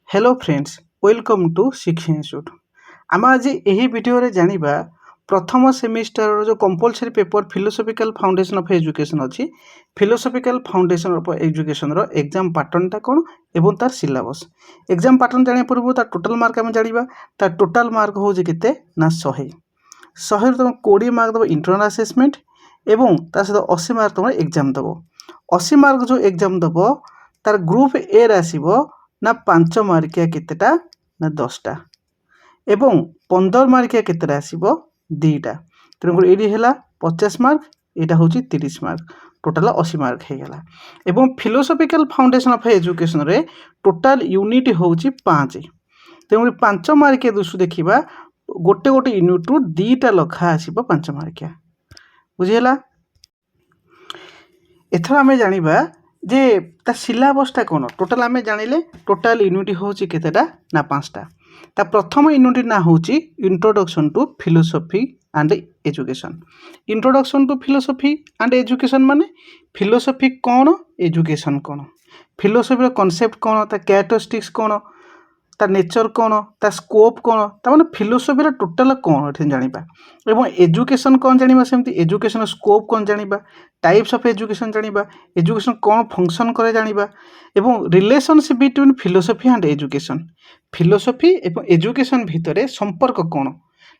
Hello friends welcome to Shiksha institute आम आज यही वीडियो रे जानिबा प्रथम सेमिस्टर जो compulsory paper philosophical foundation of education अच्छी फिलोसॉफिकल फाउंडेशन ऑफ एजुकेशन रो एग्जाम पैटर्न टा कोन एवं तार सिलेबस एग्जाम पैटर्न जानिया पूर्व तार टोटल मार्क आम जानिबा तार टोटल मार्क होजे केते ना 100 100 तुम 20 मार्क दबो इंटरनल असेसमेंट एवं तार सहित 80 मार्क तुम एग्जाम दबो 80 मार्क जो एग्जाम दबो तार ग्रुप ए रे आसीबो ना 5 मार्किया केतेटा ना 10टा एवं 15 मार्किया केतेटा आसीबो 2टा तेणुकर ये है 50 मार्क यहाँ हूँ 30 मार्क टोटाल 80 मार्क हो गला एवं फिलोसॉफिकल फाउंडेशन ऑफ एजुकेशन रे टोटाल यूनिट हूँ 5 तेणुकर 5 मार्किया दृष्टि देखा गोटे गोटे यूनिट रु 2टा लखा आसीबो 5 मार्किया बुझीगला। एथर आम जानिबा जे ता सिलेबसटा कौन टोटाल आम जानिले टोटाल यूनिट हूँ केतेटा ना 5टा ता प्रथम यूनिट ना हूँ introduction to philosophy and education. Introduction to philosophy and education माने फिलोसॉफी कौन एजुकेशन कौन फिलोसॉफी कॉन्सेप्ट कौन ता कैरेक्टरिस्टिक्स कौन ता नेचर कौन ता स्कोप कौन ता माने फिलोसॉफी टोटाल कौन ये जानिबा एवं एजुकेशन कौन जानिबा सेमती एजुकेशन स्कोप कौन जानिबा टाइप्स ऑफ एजुकेशन जानिबा एजुकेशन कौन फंक्शन करे जानिबा एवं relationship between philosophy and education philosophy एवं एजुकेशन भितर संपर्क कौन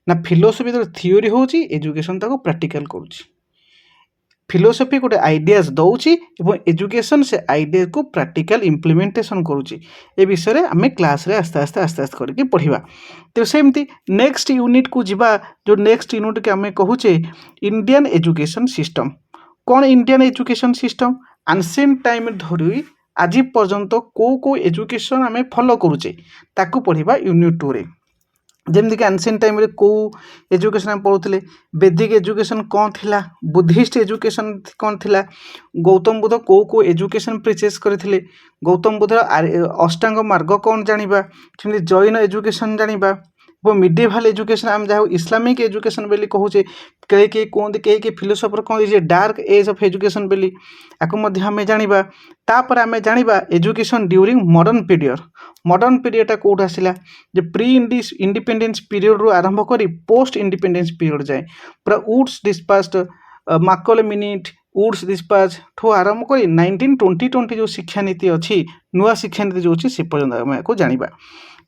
ना फिलोसॉफी जो थियोरी होची एजुकेशन ताको प्रैक्टिकल करूची फिलोसॉफी गोटे आइडियाज दौची एवं एजुकेशन से आइडिया को प्रैक्टिकल इम्प्लीमेंटेशन करुची ए विषय रे आमे क्लास रे आस्ते आस्ते करके पढ़िबा। तो सेमती नेक्स्ट यूनिट को जिबा जो नेक्स्ट यूनिट के आमे कहूचे इंडियन एजुकेशन सिस्टम कौन Indian education system ancient time धरी आज पर्यंत को एजुकेशन आमे फॉलो करूचे ताकू पढ़िबा यूनिट 2 रे जमती कि एंशिएंट टाइम रे को एजुकेशन आम पढ़ुले वैदिक एजुकेशन कौन थिला बुद्धिस्ट एजुकेशन कौन थिला गौतम बुद्ध को एजुकेशन प्रिचेस करथिले गौतम बुद्ध अष्टांग मार्ग कौन जानिबा सेमती जैन एजुकेशन जानिबा वो मिडिएवल एजुकेशन आम जहाँ इस्लामिक एजुकेशन बेली कहूचे कई कहते कई फिलोसोफर कहते डार्क एज ऑफ एजुकेशन बेली आपको आम जानिबा तापर आम जानिबा education during modern period Kaut आसला जे प्री इंडिपेंडेंस पीरियड रु आरंभ करी पोस्ट इंडिपेंडेंस पीरियड जाए पूरा Wood's dispatched marshal minute Wood's dispatch ठू आरंभ करी 1920 जो शिक्षा नीति अच्छी नुआ शिक्षा नीति जो अच्छी से पर्यंत आम को जानिबा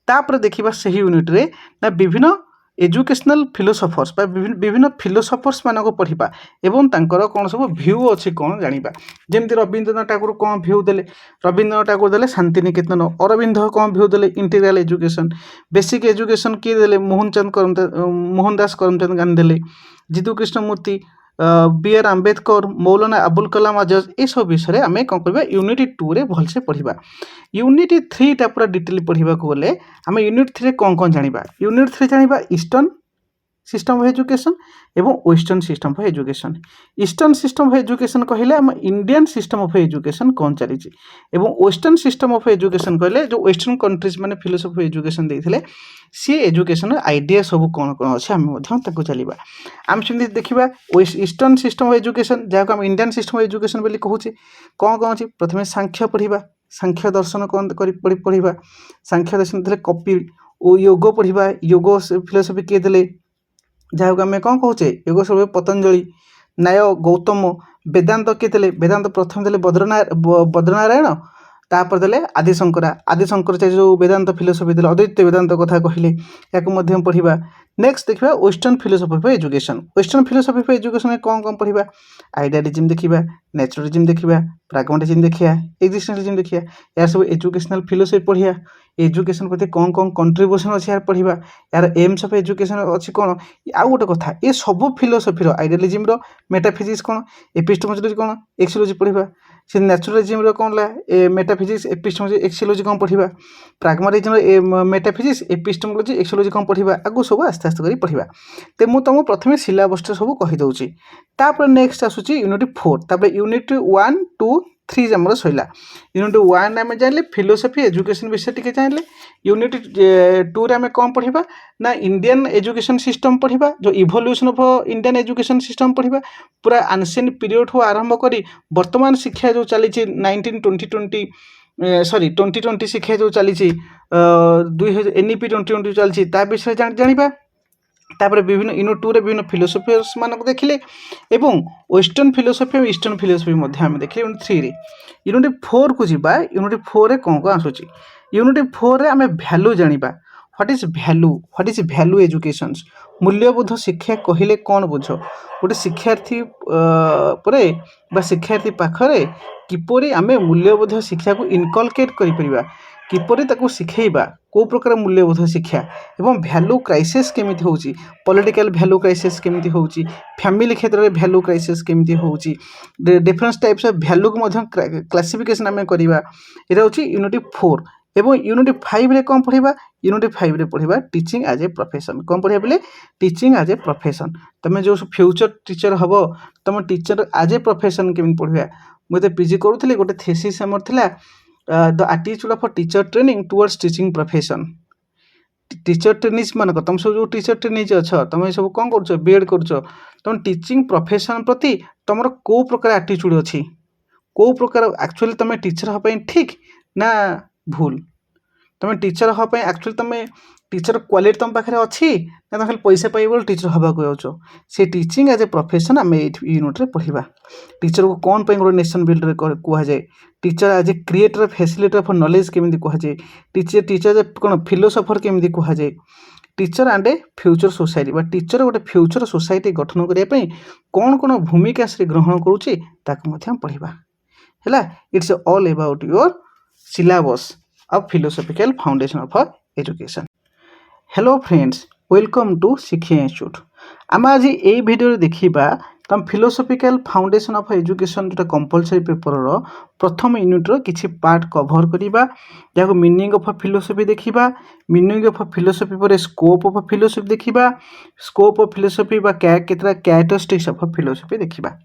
तापर देखिबा सही यूनिट रे ना विभिन्न एजुकेशनल फिलोसोफर्स विभिन्न फिलोसोफर्स मान को पढ़िबा एवं तांकर कौन सब भ्यू अच्छी कौन जानिबा जेमती रविंद्रनाथ ठाकुर कौन भ्यू देले रविंद्रनाथ ठाकुर देले शांति निकेतन अरविंद कौन भ्यू देले इंटीग्रल एजुकेशन बेसिक एजुकेशन किए देले मोहनदास करमचंद गांधी देले जितू कृष्णमूर्ति बी आर आंबेडकर मौलाना अबुल कलाम आजाद ये सब विषय आम कौन करवा यूनिट 2 रे भलसे पढ़िबा। यूनिट 3 टा पूरा डिटेल पढ़ा गले आम यूनिट 3 कौन कौन जानिबा यूनिट 3 जानिबा ईस्टर्न सिस्टम ऑफ एजुकेशन एवं western system of education. Eastern system of education कहले आम इंडियन सिस्टम ऑफ एजुकेशन कौन चली एवं वेस्टर्न सिस्टम ऑफ एजुकेशन कहले जो वेस्टर्न कंट्रीज माने फिलोसॉफी ऑफ एजुकेशन देथिले सी एजुकेशन आइडिया सब कौन कौन अच्छे आम चलवा आम सेमती देखा ईस्टर्न सिस्टम ऑफ एजुकेशन जहाँ आम इंडियन सिस्टम ऑफ एजुकेशन बोली कहूचे कौन कौन अच्छी प्रथम सांख्य पढ़ा सांख्य दर्शन कौन पढ़ा सांख्य दर्शन कपिल योग पढ़ा योग फिलोसॉफी किए देले जहाँ को आम कौन कहूचे योग सब पतंजलि न्याय गौतम वेदांत किए देले वेदांत प्रथम देले बद्रनारायण तापर देले आदिशंकराचार्य जो वेदांत फिलोसॉफी देले अद्वैत वेदांत कथा कहले या पढ़ा। नेक्स्ट देखा western philosophy of education western philosophy of education में कौन कौन पढ़ा आइडियालिज्म देखा नेचुरलिज्म देखा प्राग्मेटिज्म देखा एक्जिस्टेंशियलिज्म देखा यार सब एजुकेशनल फिलोसॉफी पढ़िया एजुकेशन प्रति कौन कौन कंट्रीब्यूशन अच्छी यार पढ़ा यार एम्स ऑफ एजुकेशन अच्छी कौन आउ गोटे कथा ये सब फिलोसॉफी आइडियालिज्म मेटाफिजिक्स कौन एपिस्टेमोलॉजी कौन एक्सियोलॉजी पढ़ा से नेचुरलिज्म कौन ला मेटाफिजिक्स एपिस्टेमोलॉजी एक्सियोलॉजी कौन पढ़ा प्राग्मेटिज्म मेटाफिजिक्स एपिस्टेमोलॉजी एक्सियोलॉजी कौन पढ़ा आगु सब आस्ते आस्ते कर पढ़ा तो मुझे तुमको प्रथम सिलेबस सब कहीदे तापर नेक्स्ट आसूँ यूनिट 4 तापर यूनिट 1 2 3 आमर सैला यूनिट 1 आम जान फिलोसॉफी एजुकेशन विषय टी जान यूनिट 2 रे आम कौन पढ़ा ना इंडियन एजुकेशन सिस्टम पढ़ा जो evolution of Indian education system पढ़ा पूरा एंशिएंट पीरियड आरंभ करी वर्तमान शिक्षा जो चली 1920 सॉरी 2020 शिक्षा जो चली 2000 एनईपी 2020 चलती ता विषय जानिबा तापर विभिन्न यूनिट 2 रे विभिन्न फिलोसोफर्स मानक देखिले एवं वेस्टर्न फिलोसफी और ईस्टर्न फिलोसफी मध्य आम देखिले यूनिट 3 रे यूनिट 4 को जीवा यूनिट 4 रे कौन कौन आसुची यूनिट 4 रे आम वैल्यू जानिबा व्हाट इज वैल्यू एजुकेशन मूल्यबोध शिक्षा कहले कौन बुझ गोटे शिक्षार्थी परे बा शिक्षार्थी पाखरे किपरि आमे मूल्यबोध शिक्षा को इनकलकेट करि परिबा किपरि ताको शिखेबा को प्रकार मूल्यबोध शिक्षा एवं वैल्यू क्राइसिस केमिति होउची पॉलिटिकल वैल्यू क्राइसिस केमिति होउची फैमिली क्षेत्र में वैल्यू क्राइसिस केमिति होउची डिफरेंट टाइप्स ऑफ वैल्यू को मध्य क्लासिफिकेशन आमे करिबा एरा होची यूनिट 4 एवं यूनिट 5 रे कौन पढ़िबा यूनिट 5 रे पढ़िबा टीचिंग एज ए प्रोफेशन कौन पढ़िबा बोले टीचिंग एज ए प्रोफेशन तमे जो फ्यूचर टीचर हबो तम टीचर एज ए प्रोफेशन केमिति पढ़िबा मुते पीजी करूथली गोटे थीसिस हमर थिला the attitude of teacher training towards teaching profession teacher trainees मान तुम सब जो टीचर ट्रेनिज अच्छ तुम सब कौन कर बीएड कर तुम टीचिंग प्रोफेशन प्रति तुम को प्रकार एटीट्यूड अच्छी को प्रकार एक्चुअली तुम टीचर हाँ ठीक ना भूल तुम टीचर हाँ एक्चुअली तुम टीचर क्वालिटी तुम पाखे अच्छी ना तुम खाली पैसा पाइब टीचर हवा जाऊँ से टीचिंग एज ए प्रोफेशन आम यूनिट रे पढ़ा टीचर को कौन गोटे नेशन बिल्डर कहुए teacher as a creator facilitator for knowledge केमिति कहुए टीचर कौन फिलोसोफर केमिति कहुए teacher and a future society बा टीचर गोटे फ्यूचर सोसाइटी गठन करने कौन कौन भूमिका से ग्रहण करुच्ची पढ़ा है it's all about your syllabus of philosophical foundation of education. Hello friends welcome to Shiksha institute आम आज ये भिडियो देखा तुम फिलोसॉफिकल फाउंडेशन ऑफ एजुकेशन जो कंपलसरी पेपर रो प्रथम यूनिट रो किछि पार्ट कवर करिबा जाको मीनिंग ऑफ फिलोसॉफी देखिबा मीनिंग ऑफ फिलोसॉफी पर स्कोप ऑफ फिलोसॉफी देखिबा स्कोप ऑफ फिलोसॉफी बा केतरा कैरेक्टरिस्टिक्स ऑफ फिलोसॉफी देखिबा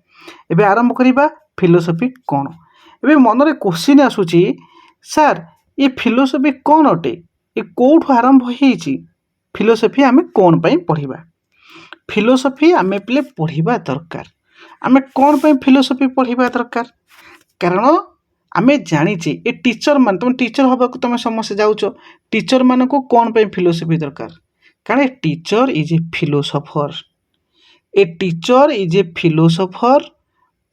एबे आरंभ करिबा फिलोसॉफी कोन एबे मन रे क्वेश्चन आसुची सर ये फिलोसॉफी कोन अटे ये कोठु आरंभ होईची फिलोसॉफी आमे कोन पई पढ़िबा फिलोसॉफी आमे पिले पढ़िबा दरकार आमे कोन पई फिलोसॉफी पढ़िबा दरकार कारण आमे जानिचे ए टीचर मान तुम टीचर हबा को तुम समस्त जाउचो टीचर मान को कोन पई फिलोसॉफी दरकार कारण teacher is a philosopher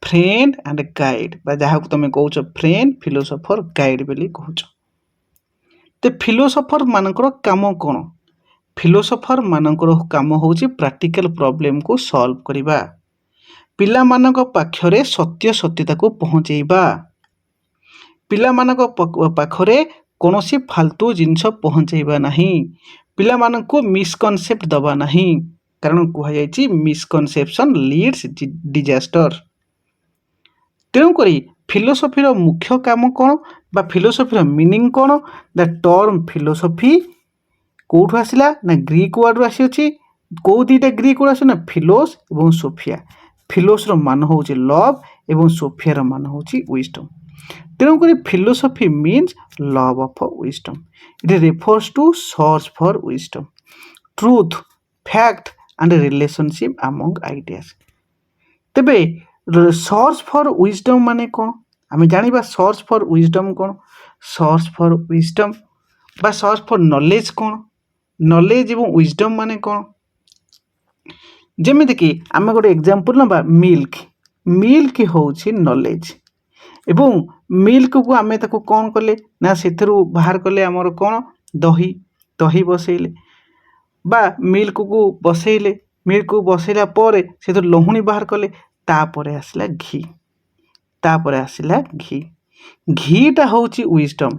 friend and guide बा जहा को तुम कहउचो फ्रेंड फिलोसोफर गाइड बोली कहउचो ते फिलोसोफर मानकर काम कोन फिलोसोफर मानकर काम होची प्रैक्टिकल प्रॉब्लम को सॉल्व करिबा पिला मानक पाखरे सत्य सत्यता को पहुंचेबा पिला मानक पाखरे कोनोसी फालतू जिंस पहुंचेबा नहीं पिला मानक को मिसकनसेप्ट दबा नहीं कारण कुहा जायछि मिसकनसेप्शन लीड्स डिजास्टर तेणु करी फिलोसॉफी मुख्य काम कौन बा फिलोसॉफी मीनिंग कौन द टर्म फिलोसॉफी कौटू आसला ना ग्रीक वर्ड रू आसी कौ दुईटा ग्रीक वर्ड आस ना फिलोस एवं सोफिया फिलोस मान हूँ लव एवं सोफियार मान हूँ विजडम तेणुक philosophy means love of wisdom it refers to search for wisdom truth fact and relationship among ideas तेबे सर्च फॉर विजडम माने कौन आम जाना सर्च फॉर विजडम कौन सर्च फॉर विजडम बा सर्च फॉर नॉलेज कौन नॉलेज एवं विजडम माने कौन जेमिति कि आम गोटे एग्जांपल ना मिल्क मिल्क होउछि नॉलेज एवं मिल्क को आमे ताको कौन कले ना सेथरु बाहर कले आमर कौन दही दही बसैले बा मिल्क को बसैले मिल्क को बसैला परे सेथरु लहुणी बाहर कले तापरे आसला घी घीटा होउछि विजडम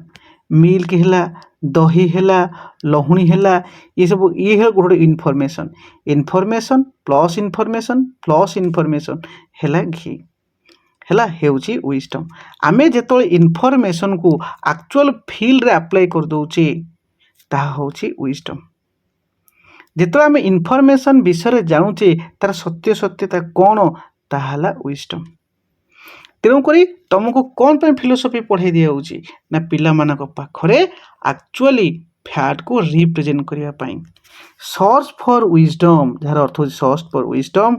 मिल्क हैला दही हैला लहुणी हैला ये सब ये है गोटे इनफॉरमेशन इनफॉरमेशन प्लस इनफॉरमेशन हैला घी हैला हेउछि विजडम आमे जेतोले इनफॉरमेशन को एक्चुअल फील्ड रे अप्लाई कर दोचे ताहा होउछि विजडम जेतो आमे इनफॉरमेशन विषय जानुचे तार सत्य सत्यता कोन ताहाला विजडम तेणुक तुमको कौन पे फिलोसॉफी पढ़ाई दि जाऊँगी ना पिला मानक पाखरे एक्चुअली फैक्ट को रिप्रेजेंट करने सर्च फॉर विजडम जार अर्थ हो search for wisdom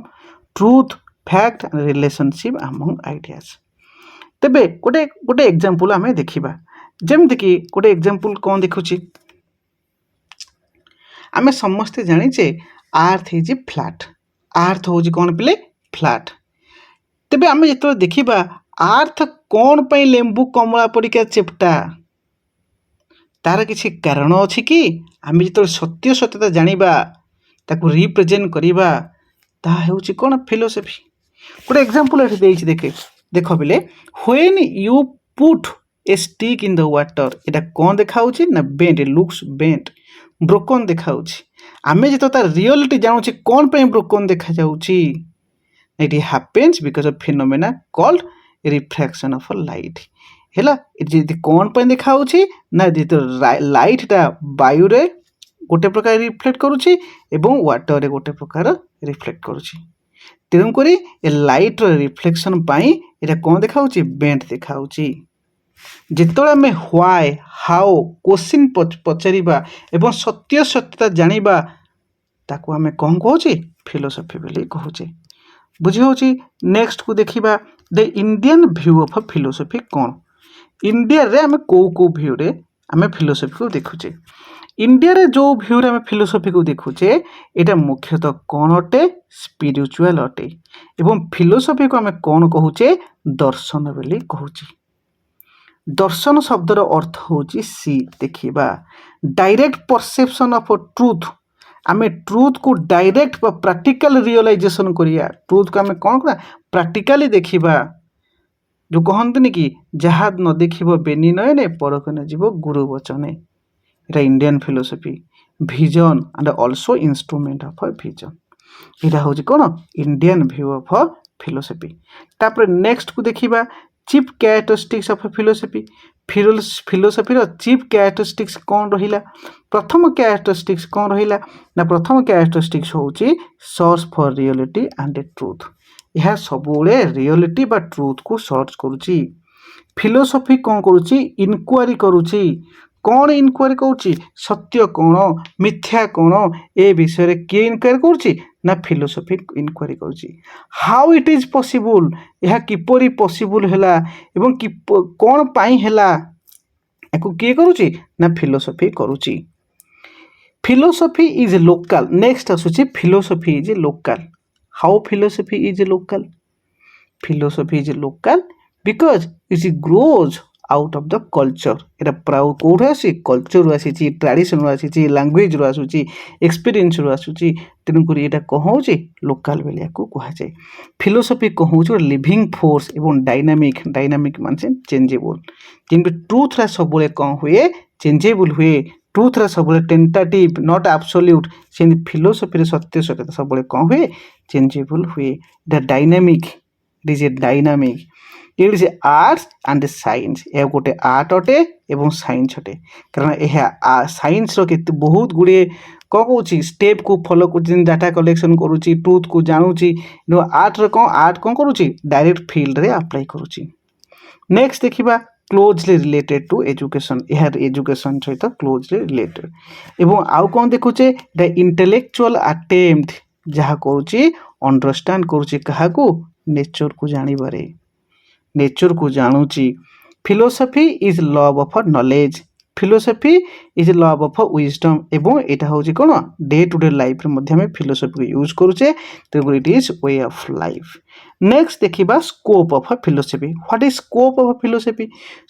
truth fact and relationship among ideas तेबे गोटे गोटे एग्जांपल आमे देखिबा ଯେମିତିକି ଗୋଟେ ଏକ୍ଜାମ୍ପଲ୍ କ'ଣ ଦେଖୁଛି, ଆମେ ସମସ୍ତେ ଜାଣିଛେ ଆର୍ଥ ଇଜ୍ ଫ୍ଲାଟ୍। ଆର୍ଥ ହେଉଛି କ'ଣ ପିଲେ? ଫ୍ଲାଟ୍। ତେବେ ଆମେ ଯେତେବେଳେ ଦେଖିବା ଆର୍ଥ କ'ଣ ପାଇଁ ଲେମ୍ବୁ କମଳା ପରିକା ଚେପ୍ଟା, ତାର କିଛି କାରଣ ଅଛି କି? ଆମେ ଯେତେବେଳେ ସତ୍ୟ ସତ୍ୟତା ଜାଣିବା, ତାକୁ ରିପ୍ରେଜେଣ୍ଟ କରିବା, ତାହା ହେଉଛି କ'ଣ? ଫିଲୋସଫି। ଗୋଟେ ଏକ୍ଜାମ୍ପଲ୍ ଏଠି ଦେଇଛି, ଦେଖ ପିଲେ, when you put a stick in the water, ଏଇଟା କ'ଣ ଦେଖାଉଛି ନା ବେଣ୍ଟ, ଲୁକ୍ସ ବେଣ୍ଟ, ବ୍ରୋକନ୍ ଦେଖାଉଛି। ଆମେ ଯେତେବେଳେ ତାର ରିଅଲିଟି ଜାଣୁଛେ କ'ଣ ପାଇଁ ବ୍ରୋକନ୍ ଦେଖାଯାଉଛି, ଏଇଠି happens because of phenomena called refraction of light. ହେଲା, ଯଦି କ'ଣ ପାଇଁ ଦେଖାହେଉଛି ନା ଯେତେବେଳେ ଲାଇଟ୍ଟା ବାୟୁରେ ଗୋଟେ ପ୍ରକାର ରିଫ୍ଲେକ୍ଟ କରୁଛି ଏବଂ ୱାଟରରେ ଗୋଟେ ପ୍ରକାର ରିଫ୍ଲେକ୍ଟ କରୁଛି। ତେଣୁକରି ଏ ଲାଇଟ୍ର ରିଫ୍ଲେକ୍ସନ୍ ପାଇଁ ଏଇଟା କ'ଣ ଦେଖାଉଛି? ବେଣ୍ଟ ଦେଖାଉଛି। ଯେତେବେଳେ ଆମେ ହ୍ୱାଏ, ହାଉ କୋଶ୍ଚିନ୍ ପଚାରିବା ଏବଂ ସତ୍ୟ ସତ୍ୟତା ଜାଣିବା, ତାକୁ ଆମେ କ'ଣ କହୁଛେ? ଫିଲୋସଫି ବୋଲି କହୁଛେ। ବୁଝି ହେଉଛି? ନେକ୍ସଟକୁ ଦେଖିବା, the Indian view of philosophy କ'ଣ? ଇଣ୍ଡିଆରେ ଆମେ କେଉଁ ଭ୍ୟୁରେ ଆମେ ଫିଲୋସଫିକୁ ଦେଖୁଛେ? ଇଣ୍ଡିଆରେ ଯେଉଁ ଭ୍ୟୁରେ ଆମେ ଫିଲୋସଫିକୁ ଦେଖୁଛେ, ଏଇଟା ମୁଖ୍ୟତଃ କ'ଣ ଅଟେ? ସ୍ପିରିଚୁଆଲ ଅଟେ। ଏବଂ ଫିଲୋସଫିକୁ ଆମେ କ'ଣ କହୁଛେ? ଦର୍ଶନ ବୋଲି କହୁଛେ। ଦର୍ଶନ ଶବ୍ଦର ଅର୍ଥ ହେଉଛି ସି, ଦେଖିବା, ଡାଇରେକ୍ଟ ପରସେପସନ୍ ଅଫ୍ ଟ୍ରୁଥ୍। ଆମେ ଟ୍ରୁଥକୁ ଡାଇରେକ୍ଟ ବା ପ୍ରାକ୍ଟିକାଲ ରିଅଲାଇଜେସନ୍ କରିବା। ଟ୍ରୁଥକୁ ଆମେ କ'ଣ କରିବା? ପ୍ରାକ୍ଟିକାଲି ଦେଖିବା। ଯେଉଁ କହନ୍ତିନି କି, ଯାହା ନ ଦେଖିବ ବେନି ନୟନେ ପରଖ ନ ଯିବ ଗୁରୁ ବଚନେ। এটা Indian philosophy, vision and also instrument of vision. এটা হচ্ছে কোণ? Indian view of philosophy. তারপরে নেক্সটକୁ ଦେଖିବା, চিফ ক্যারেক্ଟরিস্টিক্স অফ ফিলোসফি। ফিলোসফির চিফ ক্যারেক্ଟরিস্টিক্স କ'ଣ ରହିଲା? ପ୍ରଥମ କ୍ୟାରେକ୍ଟରିଷ୍ଟିକ୍ସ କ'ଣ ରହିଲା ନା ପ୍ରଥମ କ୍ୟାରେକ୍ଟରିଷ୍ଟିକ୍ସ ହେଉଛି search for reality and truth. ଏହା ସବୁବେଳେ ରିଅଲିଟି ବା ଟ୍ରୁଥ୍କୁ ସର୍ଚ୍ଚ କରୁଛି। ଫିଲୋସଫି କ'ଣ କରୁଛି? ଇନକ୍ୱାରି କରୁଛି। କ'ଣ ଇନକ୍ୱାରି କରୁଛି? ସତ୍ୟ କ'ଣ, ମିଥ୍ୟା କ'ଣ, ଏ ବିଷୟରେ କିଏ ଇନକ୍ୱାରି କରୁଛି? ନା ଫିଲୋସଫି ଇନକ୍ୱାରି କରୁଛି। ହାଉ ଇଟ୍ ଇଜ୍ ପସିବୁଲ୍, ଏହା କିପରି ପସିବୁଲ୍ ହେଲା ଏବଂ କ'ଣ ପାଇଁ ହେଲା, ୟାକୁ କିଏ କରୁଛି? ନା ଫିଲୋସଫି କରୁଛି। Philosophy is local. ନେକ୍ସଟ ଆସୁଛି philosophy is local. How philosophy is local? Philosophy is local because it grows out of the culture. এটা କେଉଁଠୁ ଆସୁଛି? କଲଚରରୁ ଆସିଛି, ଟ୍ରାଡ଼ିସନରୁ ଆସିଛି, ଲାଙ୍ଗୁଏଜରୁ ଆସୁଛି, ଏକ୍ସପିରିଏନ୍ସରୁ ଆସୁଛି। ତେଣୁକରି ଏଇଟା କ'ଣ ହେଉଛି? ଲୋକାଲ ବୋଲି ୟାକୁ କୁହାଯାଏ। ଫିଲୋସଫି କ'ଣ ହେଉଛି? ଗୋଟେ ଲିଭିଂ ଫୋର୍ସ ଏବଂ ଡାଇନାମିକ୍। ଡାଇନାମିକ୍ ମାନେ ଚେଞ୍ଜେବୁଲ୍। ଯେମିତି ଟ୍ରୁଥ୍ରା ସବୁବେଳେ କ'ଣ ହୁଏ? ଚେଞ୍ଜେବୁଲ୍ ହୁଏ। ଟ୍ରୁଥ୍ରା ସବୁବେଳେ ଟେଣ୍ଟାଟିଭ୍ ନଟ୍ ଆବସୋଲ୍ୟୁଟ୍। ସେମିତି ଫିଲୋସଫିରେ ସତ୍ୟ ସତ୍ୟତା ସବୁବେଳେ କ'ଣ ହୁଏ? ଚେଞ୍ଜେବୁଲ୍ ହୁଏ। ଏଇଟା dynamic. It is a dynamic. It is arts and science. ଏହା ଗୋଟେ ଆର୍ଟ ଅଟେ ଏବଂ ସାଇନ୍ସ ଅଟେ। କାରଣ ଏହା ସାଇନ୍ସର କେତେ ବହୁତ ଗୁଡ଼ିଏ କ'ଣ କହୁଛି? ଷ୍ଟେପ୍କୁ ଫଲୋ କରୁଛି, ଯେମିତି ଡାଟା କଲେକ୍ସନ୍ କରୁଛି, ଟ୍ରୁଥ୍କୁ ଜାଣୁଛି। କିନ୍ତୁ ଆର୍ଟର କ'ଣ? ଆର୍ଟ କ'ଣ କରୁଛି? ଡାଇରେକ୍ଟ ଫିଲ୍ଡରେ ଆପ୍ଲାଏ କରୁଛି। ନେକ୍ସଟ ଦେଖିବା, କ୍ଲୋଜଲି ରିଲେଟେଡ୍ ଟୁ ଏଜୁକେସନ୍। ଏହା ଏଜୁକେସନ୍ ସହିତ କ୍ଲୋଜଲି ରିଲେଟେଡ୍। ଏବଂ ଆଉ କ'ଣ ଦେଖୁଛେ? ଏଇଟା ଇଣ୍ଟେଲେକ୍ଚୁଆଲ୍ ଆଟେମ୍ପ୍ଟ, ଯାହା କରୁଛି ଅଣ୍ଡରଷ୍ଟାଣ୍ଡ କରୁଛି କାହାକୁ? ନେଚରକୁ ଜାଣିବାରେ। ନେଚରକୁ ଜାଣୁଛି। Philosophy is love of knowledge. Philosophy is love of wisdom. ଏବଂ ଏଇଟା ହେଉଛି କ'ଣ? ଡେ ଟୁ ଡେ ଲାଇଫ୍ରେ ମଧ୍ୟ ଆମେ ଫିଲୋସଫିକୁ ୟୁଜ୍ କରୁଛେ। ତେଣୁକରି it is way of life. Next ଦେଖିବା scope of philosophy. What is scope of philosophy?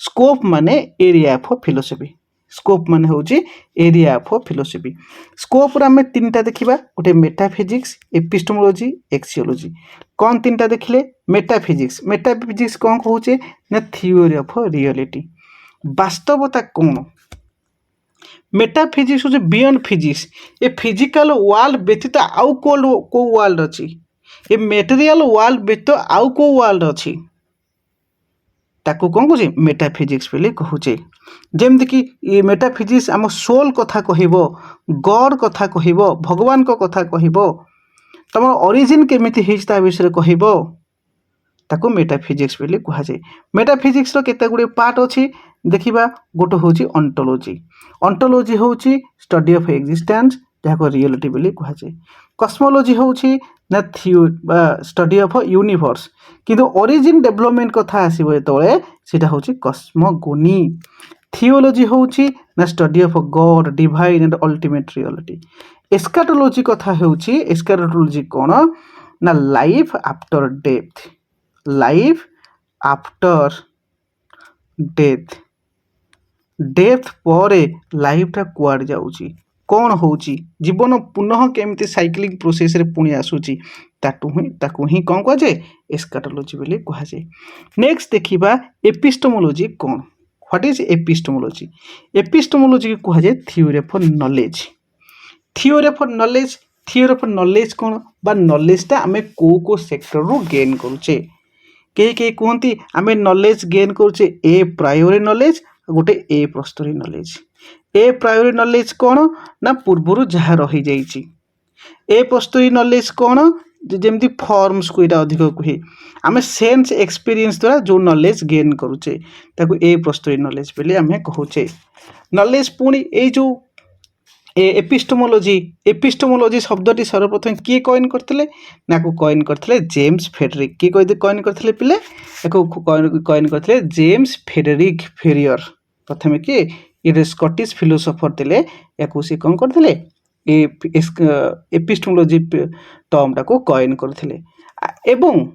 Scope ମାନେ ଏରିଆ ଅଫ୍ ଫିଲୋସଫି। ସ୍କୋପ୍ ମାନେ ହେଉଛି ଏରିଆ ଅଫ୍ ଫିଲୋସଫି। ସ୍କୋପ୍ରେ ଆମେ ତିନିଟା ଦେଖିବା, ଗୋଟେ ମେଟାଫିଜିକ୍ସ, ଏପିଷ୍ଟୋମୋଲୋଜି, ଏକ୍ସିଓଲୋଜି। କ'ଣ ତିନିଟା ଦେଖିଲେ? ମେଟାଫିଜିକ୍ସ। ମେଟାଫିଜିକ୍ସ କ'ଣ କହୁଛେ? ନା ଥିଓରି ଅଫ୍ ରିଅଲିଟି। ବାସ୍ତବତା କ'ଣ? ମେଟାଫିଜିକ୍ସ ହେଉଛି ବିୟଣ୍ଡ ଫିଜିକ୍ସ। ଏ ଫିଜିକାଲ ୱାର୍ଲଡ ବ୍ୟତୀତ ଆଉ କେଉଁ ୱାର୍ଲଡ ଅଛି? ଏ ମେଟେରିଆଲ ୱାର୍ଲଡ ବ୍ୟତୀତ ଆଉ କେଉଁ ୱାର୍ଲଡ ଅଛି? ତାକୁ କ'ଣ କହୁଛେ? ମେଟାଫିଜିକ୍ସ ବୋଲି କହୁଛେ। ଯେମିତିକି ଏ ମେଟାଫିଜିକ୍ସ ଆମ ସୋଲ୍ କଥା କହିବ, ଗଡ୍ କଥା କହିବ, ଭଗବାନଙ୍କ କଥା କହିବ, ତମର ଅରିଜିନ୍ କେମିତି ହେଇଛି ତା ବିଷୟରେ କହିବ। ତାକୁ ମେଟାଫିଜିକ୍ସ ବୋଲି କୁହାଯାଏ। ମେଟାଫିଜିକ୍ସର କେତେ ଗୁଡ଼ିଏ ପାର୍ଟ ଅଛି ଦେଖିବା। ଗୋଟେ ହେଉଛି ଅଣ୍ଟୋଲୋଜି। ଅଣ୍ଟୋଲୋଜି ହେଉଛି ଷ୍ଟଡି ଅଫ୍ ଏକ୍ଜିଷ୍ଟାନ୍ସ, ଯାହାକୁ ରିଅଲିଟି ବୋଲି କୁହାଯାଏ। କସ୍ମୋଲୋଜି ହେଉଛି ନା ଥିଓରି ବା ଷ୍ଟଡି ଅଫ୍ ୟୁନିଭର୍ସ। କିନ୍ତୁ ଅରିଜିନ୍ ଡେଭଲପମେଣ୍ଟ କଥା ଆସିବ ଯେତେବେଳେ, ସେଇଟା ହେଉଛି କସ୍ମୋଗୋନି। थियोलोजी होउची ना study of God divine and ultimate reality. Eschatology कथा होउची एस्काटोलॉजी कोन ना life after death, life after death, death पर लाइफटा कुआड जाउची कौन होउची जीवन पुनः केमती साइक्लिंग प्रोसेस रे पुणी आसुची ताकू ही कौन कहुए एस्काटोलॉजी बोली कहुए। नेक्स्ट देखिबा एपिस्टेमोलॉजी कौन, व्हाट इज एपिस्टेमोलॉजी। एपिस्टेमोलॉजी को कहुए theory of knowledge. Theory of knowledge, theory of knowledge कौन बा नॉलेजटा आमे को सेक्टर रो गेन करूचे। कई कई कहती आमे नॉलेज गेन करूचे ए प्रायोरी नॉलेज गोटे ए पोस्टरी नॉलेज। ए प्रायोरी नॉलेज कौन ना पूर्वर जहाँ रही जाइए, ए पोस्टरी नॉलेज कौन जमी फॉर्म्स को यहाँ अधिक कहे आम सेन्स एक्सपीरियंस द्वारा जो नॉलेज गेन करूचे ताकू ए पोस्टरी नॉलेज बोली आम कहूचे। नॉलेज पुणी ये जो एपिस्टेमोलॉजी, एपिस्टेमोलॉजी शब्दटी सर्वप्रथम किए कॉइन करते ना को कॉइन करते जेम्स फेडरिक। किए कॉइन करते पिले कॉइन करते जेम्स फेडरिक फेरियर। प्रथम किए ये स्कॉटिश फिलोसोफर थे या सी कौन करते एपिस्टेमोलॉजी टर्मटा को कॉइन करते एवं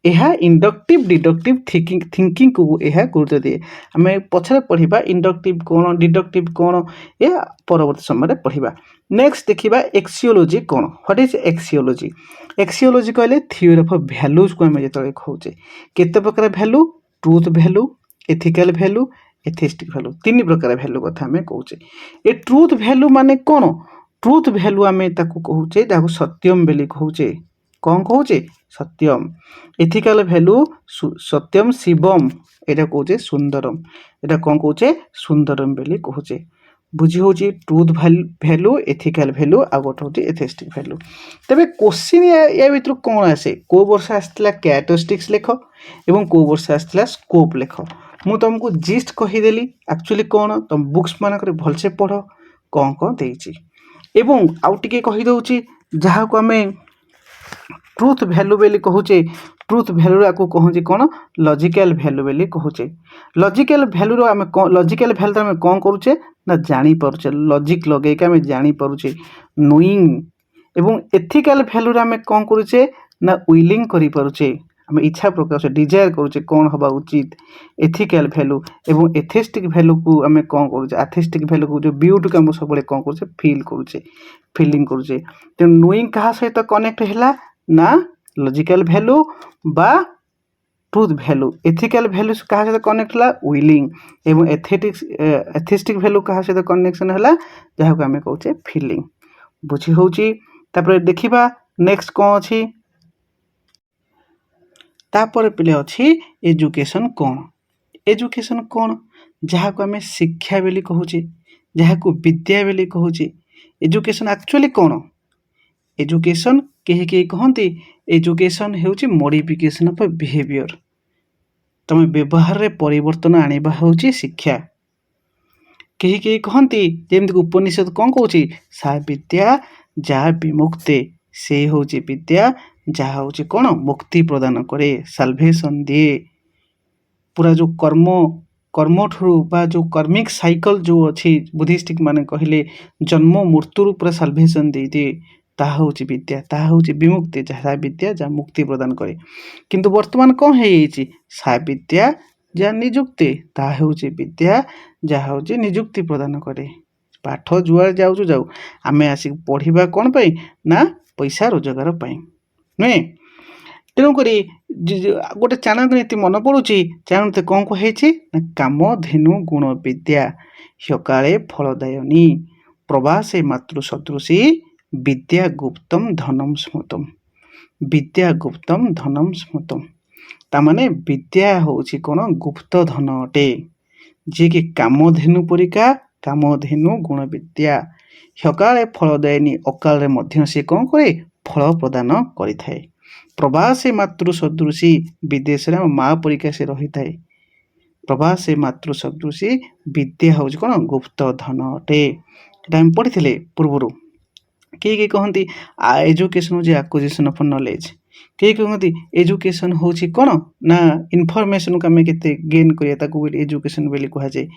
यह इंडक्टिव डिडक्टिव थिंकिंग को यह गुरुत्व दिए। आम पछरे पढ़ा इंडक्टिव कौन डिडक्टिव कौन या परवर्त समय पढ़ा। नेक्स्ट देखिबा एक्सियोलॉजी कौन, व्हाट इज एक्सियोलॉजी। एक्सियोलॉजी कहले थ्योरी ऑफ वैल्यूज को आम जो कहूचे केते प्रकार value, truth value, ethical value, atheistic value, तीन प्रकार वैल्यू कथा आम कहूचे। ए ट्रूथ वैल्यू माने कौन, ट्रूथ वैल्यू आम कहूचे जहाँ सत्यम बोली कहूचे, कौन कहूचे सत्यम। एथिकल वैल्यू सत्यम शिवम यहाँ कहूचे सुंदरम, यहाँ कौन कहूचे सुंदरम बोली कहूचे। बुझी हो ट्रूथ वैल्यू, एथिकल वैल्यू आ गोटे हूँ एथिस्टिक वैल्यू। तेरे क्वेश्चन या भर कौन आसे को वर्ष आसला कैरेक्टरिस्टिक्स लेख एवं को वर्ष आसला स्कोप लेख। मु तुमको जिस्ट कहीदेली एक्चुअली कौन तुम बुक्स मानक भलसे पढ़ कौन कौन देती एवं आउ टिके कहीदे जहाँ को आम ट्रूथ वैल्यू बोली कहूचे। ट्रूथ वैल्यू को कहूँ कौन लॉजिकल वैल्यू बोली कहूचे। लॉजिकल वैल्यू आम लॉजिकल वैल्यू आम कौन करूचे ना जानी पारुचे, लॉजिक लगे आम जानी पारुचे नोइंग। एवं एथिकल वैल्यू आम कौन करूचे ना विलिंग करि पारुचे, आम इच्छा प्रकाश डिजायर करूचे कौन हवा उचित एथिकल वैल्यू। एवं एथिस्टिक वैल्यू को आम कौन करूचे, एथिस्टिक वैल्यू को जो ब्यूटी को आम सब कौन करूचे फील करूचे, फीलिंग करूचे। तो नोइंग क्या सहित कनेक्ट है ना लॉजिकल वैल्यू बा ट्रूथ वैल्यू। एथिकल वैल्यू क्या सहित कनेक्ट है विलिंग एवं एथिस्टिक वैल्यू क्या सहित कनेक्शन है जहाँ को आम कहूचे फीलिंग। बुझी हो देखा नेक्स्ट कौन अच्छी तापर पिले अच्छी एजुकेशन कौन। एजुकेशन कौन जहाँ को आम शिक्षा बोली कहूचे, जहाँ को विद्या बोली कहूचे। एजुकेशन एक्चुअली कौन, एजुकेशन कहीं कहीं कहती एजुकेशन होची मॉडिफिकेशन ऑफ बिहेवियर, तुम व्यवहार रे परिवर्तन आनिबा होची शिक्षा। कहीं कहीं कहती जमती उपनिषद कौन कहूँ सा विद्या जहाँ विमुक्ते से होची विद्या जहाँ होची कौन मुक्ति प्रदान करे, साल्वेशन दिए। पूरा जो कर्म कर्म ठू बा जो कर्मिक साइकिल जो अच्छी बुद्धिस्टिक माने कहले जन्म मृत्यु पूरा साल्वेशन दे दिए ताहा होची विद्या, ताहा होची विमुक्ति जहाँ विद्या जहाँ मुक्ति प्रदान करे। किंतु वर्तमान कौन है सा विद्या जहाँ निजुक्ति ताहा होची विद्या जहाँ होची निजुक्ति प्रदान करे। पाठ जुआ जाऊ जाऊ आम आसिक पढ़ा कौन पाई ना पैसा रोजगार पाई नुहे। तेणुक गोटे चाणक नीति मन पड़ुची, चाणक कौन कहे काम धेनु गुण विद्या ह्यकाले फलदायनी प्रवासे मातृ सदृशी विद्या गुप्तम धनम स्मृतम, विद्या गुप्तम धनम स्मृतम। तामाने विद्या होची कौन गुप्त धन अटे जी कि कामधेनु परिका कामधेनु गुण विद्या ह्यकाले फलदायनी अकाल मध्य से कौन करे फल प्रदान करिथाए। प्रवासे मातृ सदृशी विदेश माँ परिका से रही थाए। प्रवासे मातृ सदृशी विद्या हूँ कौन गुप्त धन अटे। आम पढ़ी पूर्वर किए कहती एजुकेशन हूँ एक्विजिशन ऑफ नॉलेज। किए कहते एजुकेशन होची कौन ना इनफॉरमेशन को आम के गेन करिया एजुकेशन बोली कह जाए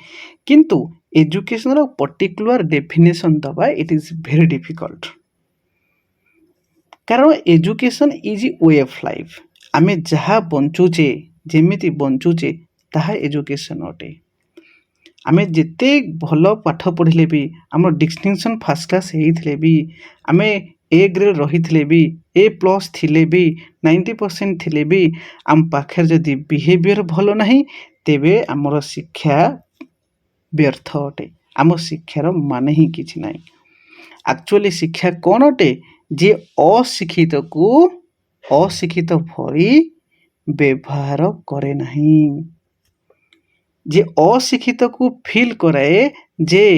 किंतु एजुकेशन पर्टिकुलर डेफिनेशन दबा इट इज वेरी डिफिकल्ट कारण education is way of life आम जहाँ बंचुचे जेमिति बंचुचे ताहा एजुकेशन अटे आम जिते भल पाठ पढ़ले भी आम डिस्टिंक्शन फर्स्ट क्लास होते भी आम ए ग्रेड रही भी A+ थिले भी 90% थिले भी आम पाखे जदि बिहेवियर भल नहीं तेबे आमर शिक्षा व्यर्थ अटे आम शिक्षार माने ही किछि नहीं एक्चुअली शिक्षा कौन अटे जे अशिक्षित को अशिक्षित भरी व्यवहार करे नहीं जे अशिक्षित को फील कराए जे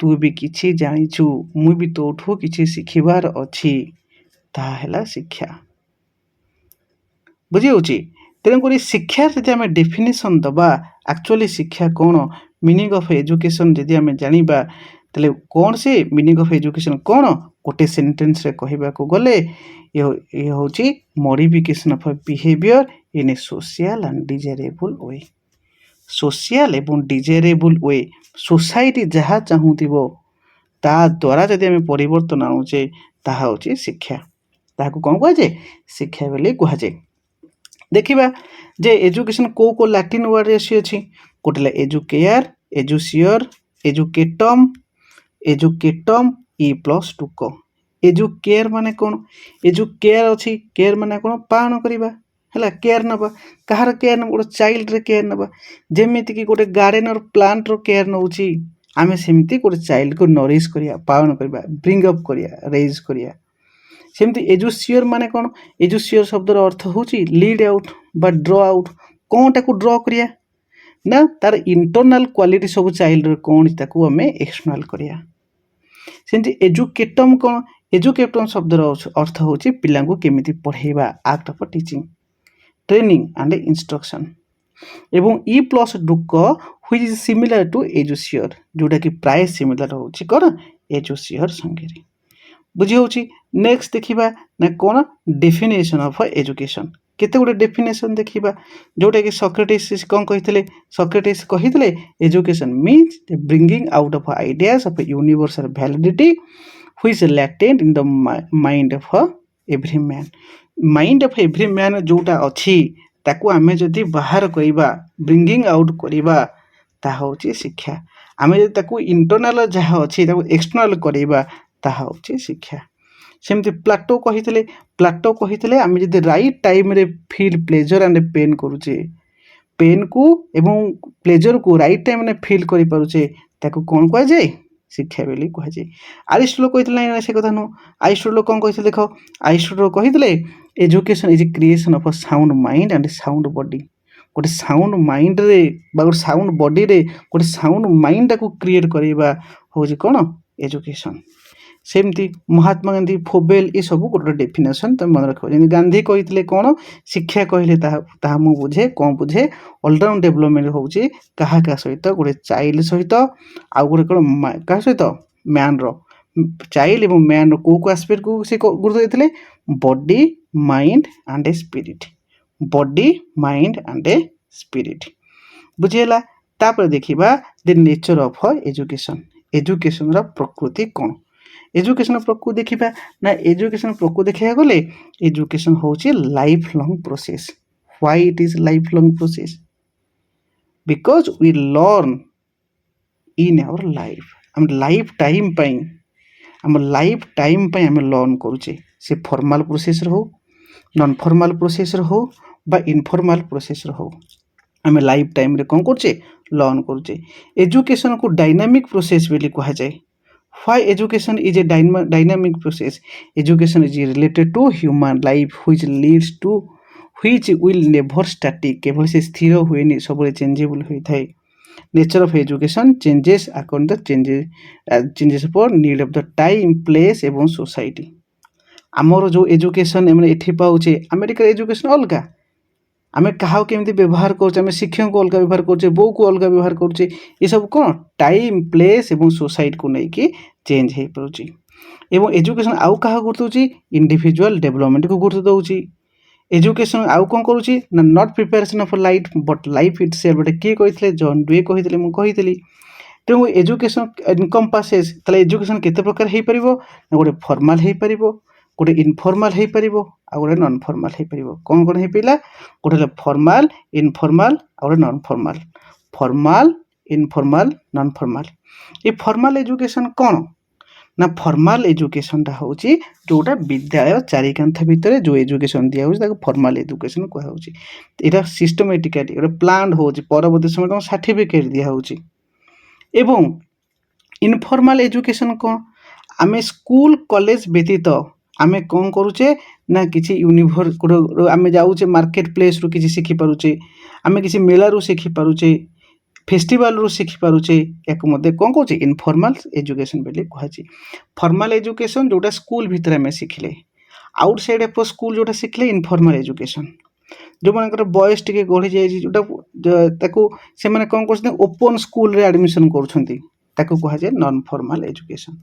तू भी किछि जानिछु मु भी तोठू किछि शिखिबार अछि ताहेला शिक्षा बुझी होची तेणुक शिक्षा जदि आम डेफिनेशन दबा एक्चुअली शिक्षा कौन मीनिंग ऑफ एजुकेशन जदि आम जानिबा तले कौन से मीनिंग ऑफ एजुकेशन कौन गोटे सेंटेंस रे कहबा को गले ये होची modification of behaviour in A social and desirable way social एवं डिजायरेबल वे सोसाइटी जहाँ चाहूथिबो ता द्वारा जदि आम परिवर्तन आणुचे ताहा होची शिक्षा ताहाको कौन कह जाए शिक्षा बोली कह जाए देखिबा जे एजुकेशन को लैटिन वर्ड रे अछि गोटे एजुकेयर एजुसियर एजुकेटम एजुकेटम E+2 एजुकेयर माने कौन एजुकेयर अछि केयर माने कौन पालन करिबा हला केयर नबा कहार केयर न गोटे चाइल्ड रे केयर नबा जेमिति कि गोटे गार्डनर प्लांट रो केयर नउची आमे सेमिति गोटे चाइल्ड को नरिश करिया पालन करिबा ब्रिंग अप करिया रेज करिया सेमिति एजुसियर माने कौन एजुसियर शब्दर अर्थ होची लीड आउट बा ड्रॉ आउट कोनटा को ड्रॉ करिया ना तार इंटरनल क्वालिटी सब चाइल्ड रे कोन ताको हमें एक्सटर्नल करिया सेमिति एजुकेटम कौन एजुकेटम शब्दर अर्थ होची पिला को केमिति पढ़ेबा act of teaching training and instruction एवं E+2 which is similar to एजुसियर जोटा कि प्राय सिमिलर होची कोन एजुसियर संगे बुझी होची नेक्स्ट देखिबा ना कोन डेफिनेशन ऑफ एजुकेशन केते गोटे डेफिनेशन देखिबा जोटा कि सॉक्रेटिस कोन कहितले सॉक्रेटिस कहितले education means the bringing out of ideas of universal validity which is latent in the mind of every man mind of every man जोटा अछि ताकू आमे जदि बाहर करिबा ब्रिंगिंग आउट करिबा ताहा होची शिक्षा आमे जदि ताकू इंटरनल जहा अछि ताकू एक्सटर्नल करिबा ताहा होची शिक्षा सेमति प्लाटो कहितले आमे जदि राइट टाइम रे फील प्लेजर एंड पेन करूचे पेन को एवं प्लेजर को राइट टाइम रे फील करि पारुचे ताकू कोन कह जाय शिक्षा बोली कह जाए अरिस्टोटल कहितले से कथा नु अरिस्टोटल कोन कहितले देखो अरिस्टोटल कहितले education is creation of a sound mind and sound body गोटे साउंड माइंड रे बा गोटे साउंड बॉडी रे गोटे साउंड माइंड को क्रिएट करबा होजी कोन एजुकेशन सेमती महात्मा गांधी फोबेल ये सब गोटे डेफिनेशन तुम मन रख गांधी कही कौन शिक्षा कहले ताहा मु बुझे कौन बुझे ऑलराउंड डेवलपमेंट होची कहा का सहित गोटे चाइल्ड सहित आउ गोटे कौन क्या सहित मैन रो चाइल्ड एवं मैन रो को एस्पेक्ट को से गुरुत्व देते body mind and spirit body mind and spirit बुझेला तापर देखिबा the nature of education education रा प्रकृति कौन एजुकेशन प्रकृति देखिबा ना एजुकेशन प्रकृति देखिया गले एजुकेशन होची life long process why it is life long process because we learn in our life हम लाइफ टाइम पई हम लर्न करूचे से फॉर्मल प्रोसेस रो नॉन फॉर्मल प्रोसेस रो बा इनफॉर्मल प्रोसेस रो हमें लाइफ टाइम रे कौन करचे लर्न करचे एजुकेशन को डायनामिक प्रोसेस बोली कहा जाए why education is a dynamic process education is related to human life which leads to which will never static केवल से स्थिर हुएनी सब चेंजेबल होई थाए nature of education changes according the changes for need of the time place एवं society आमर जो education एमने एठी पाउचे अमेरिका एजुकेशन अलगा आमे कहा केमती व्यवहार करछे आमे शिक्षक को अलग व्यवहार करछे बो को अलग व्यवहार करछे ये सब कोन टाइम प्लेस एवं सोसाइटी को नहीं कि चेंज हे पड़ुची एवं एजुकेशन आउ कहा गुरुत्व इंडिविजुअल डेवलपमेंट को गुरुत्व दउची एजुकेशन आउ कौन करुच्ची ना not preparation of life but life it self गोटे किए कही जॉन डुए कही मुझे तेणु एजुकेशन इनकम्पासेस ताले एजुकेशन केते प्रकार हो पार गोटे फॉर्मल हो पार गोटे इनफॉर्मल हो पार आ गोटे नॉन फॉर्मल हो पार कौन कौन हो पारा गोटे फॉर्मल इनफॉर्मल आ गोटे non formal formal informal non formal ये फॉर्मल एजुकेशन कौन ना फॉर्मल एजुकेशनटा हूँ जोटा विद्यालय चारिकांथ भितर जो एजुकेशन दिया फॉर्मल एजुकेशन कहूँ यहाँ सिस्टमेटिकाली गोटे प्लान हो परवर्ती समय सर्टिफिकेट दिया एवं इनफॉर्मल एजुकेशन कौन आमे स्कूल कॉलेज व्यतीत आमे कौन करुचे ना किसी यूनिवर्स आमे जाऊे मार्केट प्लेस रु किसी शिखी पारुचे आमे किसी मेला रु शिखी पारुचे फेस्टिवल रु शिखी पारुचे या कौन कौन इनफॉर्मल एजुकेशन बोली कहुचे फॉर्मल एजुकेशन जोटा स्कूल भितर आमे शिखिले आउटसाइड ऑफ स्कूल जोटा शिखिले इनफॉर्मल एजुकेशन जो मानकर बयस टिके गढ़ी जाए जोटा से मैंने कौन कर ओपन स्कूल रे एडमिशन करुछंती ताकू कहुए नॉन फॉर्मल एजुकेशन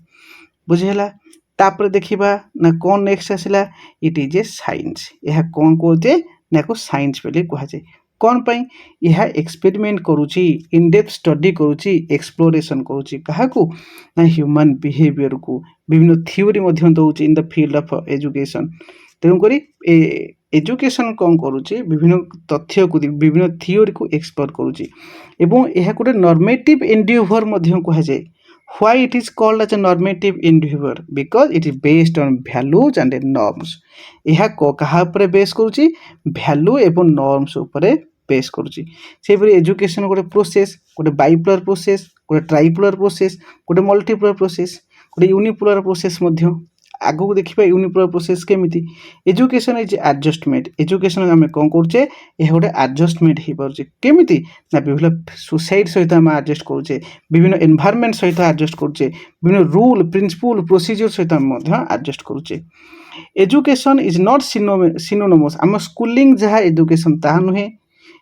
बुझीला तापर देखिबा ना कौन नेक्स्ट आसिला इट इज ए साइंस यह कौन कहते ना को साइंस बोली कहुए कौन पाई यह एक्सपेरिमेंट करुची इन डेप्थ स्टडी करुची एक्सप्लोरेशन करुची काहाकू ना ह्यूमन बिहेवियर को विभिन्न थ्योरी मध्य दउची in the field of education तेणुक एजुकेशन कौन करुची विभिन्न तथ्य को विभिन्न थ्योरी को एक्सप्लोर करुची एवं यह गोटे नॉर्मेटिव एंडियोवर मध्य कहुए why it is called as a normative endeavor because it is based on values and norms यह कहा उपरे बेस करुची वैल्यू एवं नॉर्म्स उपरे बेस करुची से परि एजुकेशन गोटे प्रोसेस गोटे बाइपोलर प्रोसेस गोटे ट्राइपोलर प्रोसेस गोटे मल्टीपोलर प्रोसेस गोटे यूनिपोलर प्रोसेस मध्य आगो को देखिबा यूनिपोलर प्रोसेस केमिति एजुकेशन इज एडजस्टमेंट एजुकेशन आमे कोन करछे ए गोटे एडजस्टमेंट ही परछे केमिति ना विभिन्न सोसाइटी सहित आमे एडजस्ट करछे विभिन्न एनवायरनमेंट सहित एडजस्ट करछे विभिन्न रूल प्रिंसिपल प्रोसीजर सहित आमे मध्य एडजस्ट करछे एजुकेशन इज नॉट सिनोनिमस आम स्कूलिंग जहाँ एजुकेशन ता नुहे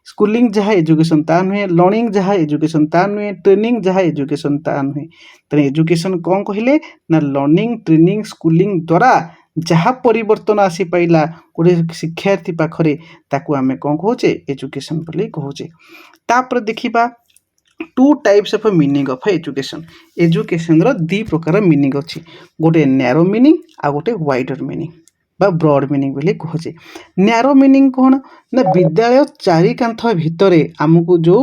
स्कूलिंग जहाँ एजुकेशन ता नुहे लर्निंग जहाँ एजुकेशन ता नुहे ट्रेनिंग जहाँ एजुकेशन ता नुहे तेणु एजुकेशन कौन कहले ना लर्निंग ट्रेनिंग स्कूलिंग द्वारा जहाँ परिवर्तन आसी पाइला गोटे शिक्षार्थी पाखरे ताकू आमे कौन कहूचे एजुकेशन बोली कहूचे तापर देखिबा two types of meaning of education education रो दी प्रकार मीनिंग अच्छी गोटे नैरो मीनिंग आ गोटे वाइडर मीनिंग बा ब्रॉड मीनिंग बोली कहुचे नैरो मीनिंग कौन ना विद्यालय चारिकांथ भितर आमको जो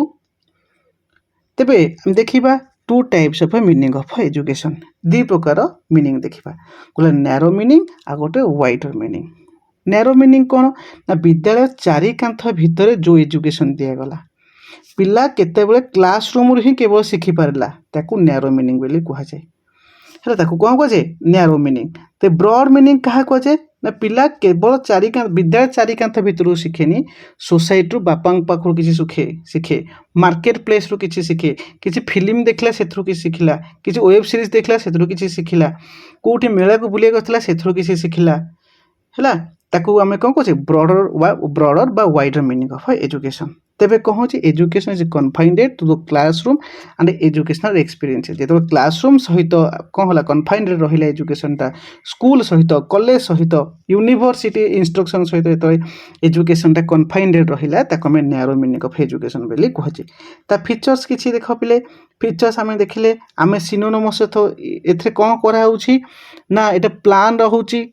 तेबे देखिबा two types of meaning of education दी प्रकार मीनिंग देखिबा गोटे नैरो मीनिंग आ गोटे वाइडर मीनिंग नैरो मीनिंग कौन ना विद्यालय चारिकांथ भितर जो एजुकेशन दिया गला पिला केतेबेले क्लासरूम ही केवल शिखी पारला ताकू नैरो मीनिंग बोली कहुए है ताकू कौन कहुए नैरो मीनिंग तो ब्रॉड मीनिंग क्या कहुए ना पिला केवल चारिकांथ विद्यालय चारिकांथ भितर शिखेनी सोसाइटी रु बापा पाखु किसी शिखे मार्केट प्लेस रु किसी शिखे किसी फिल्म देखला सेथरु किसी शिखिला किसी वेब सीरीज देखला सेथरु किसी शिखिला कोठी मेला को बुलिया गथला सेथरु किसी शिखिला हैला ताकू आमे कौन कहुए ब्रॉडर बा वाइडर मीनिंग ऑफ एजुकेशन तेबे कहूँ education is confined to the classroom and educational experience जो क्लासरूम सहित कौन है कन्फाइंडेड रहा एजुकेशनटा स्कूल सहित कॉलेज सहित यूनिवर्सिटी इंस्ट्रक्शन सहित जो एजुकेशनटा कन्फाइंडेड रहा आम नैरो मीनिंग ऑफ एजुकेशन बोली कहुचे ता फीचर्स किसी देख पिले फीचर्स आम देखिले आम सिनोनिमस ए कौन कराऊँगी ना ये प्लान रोचे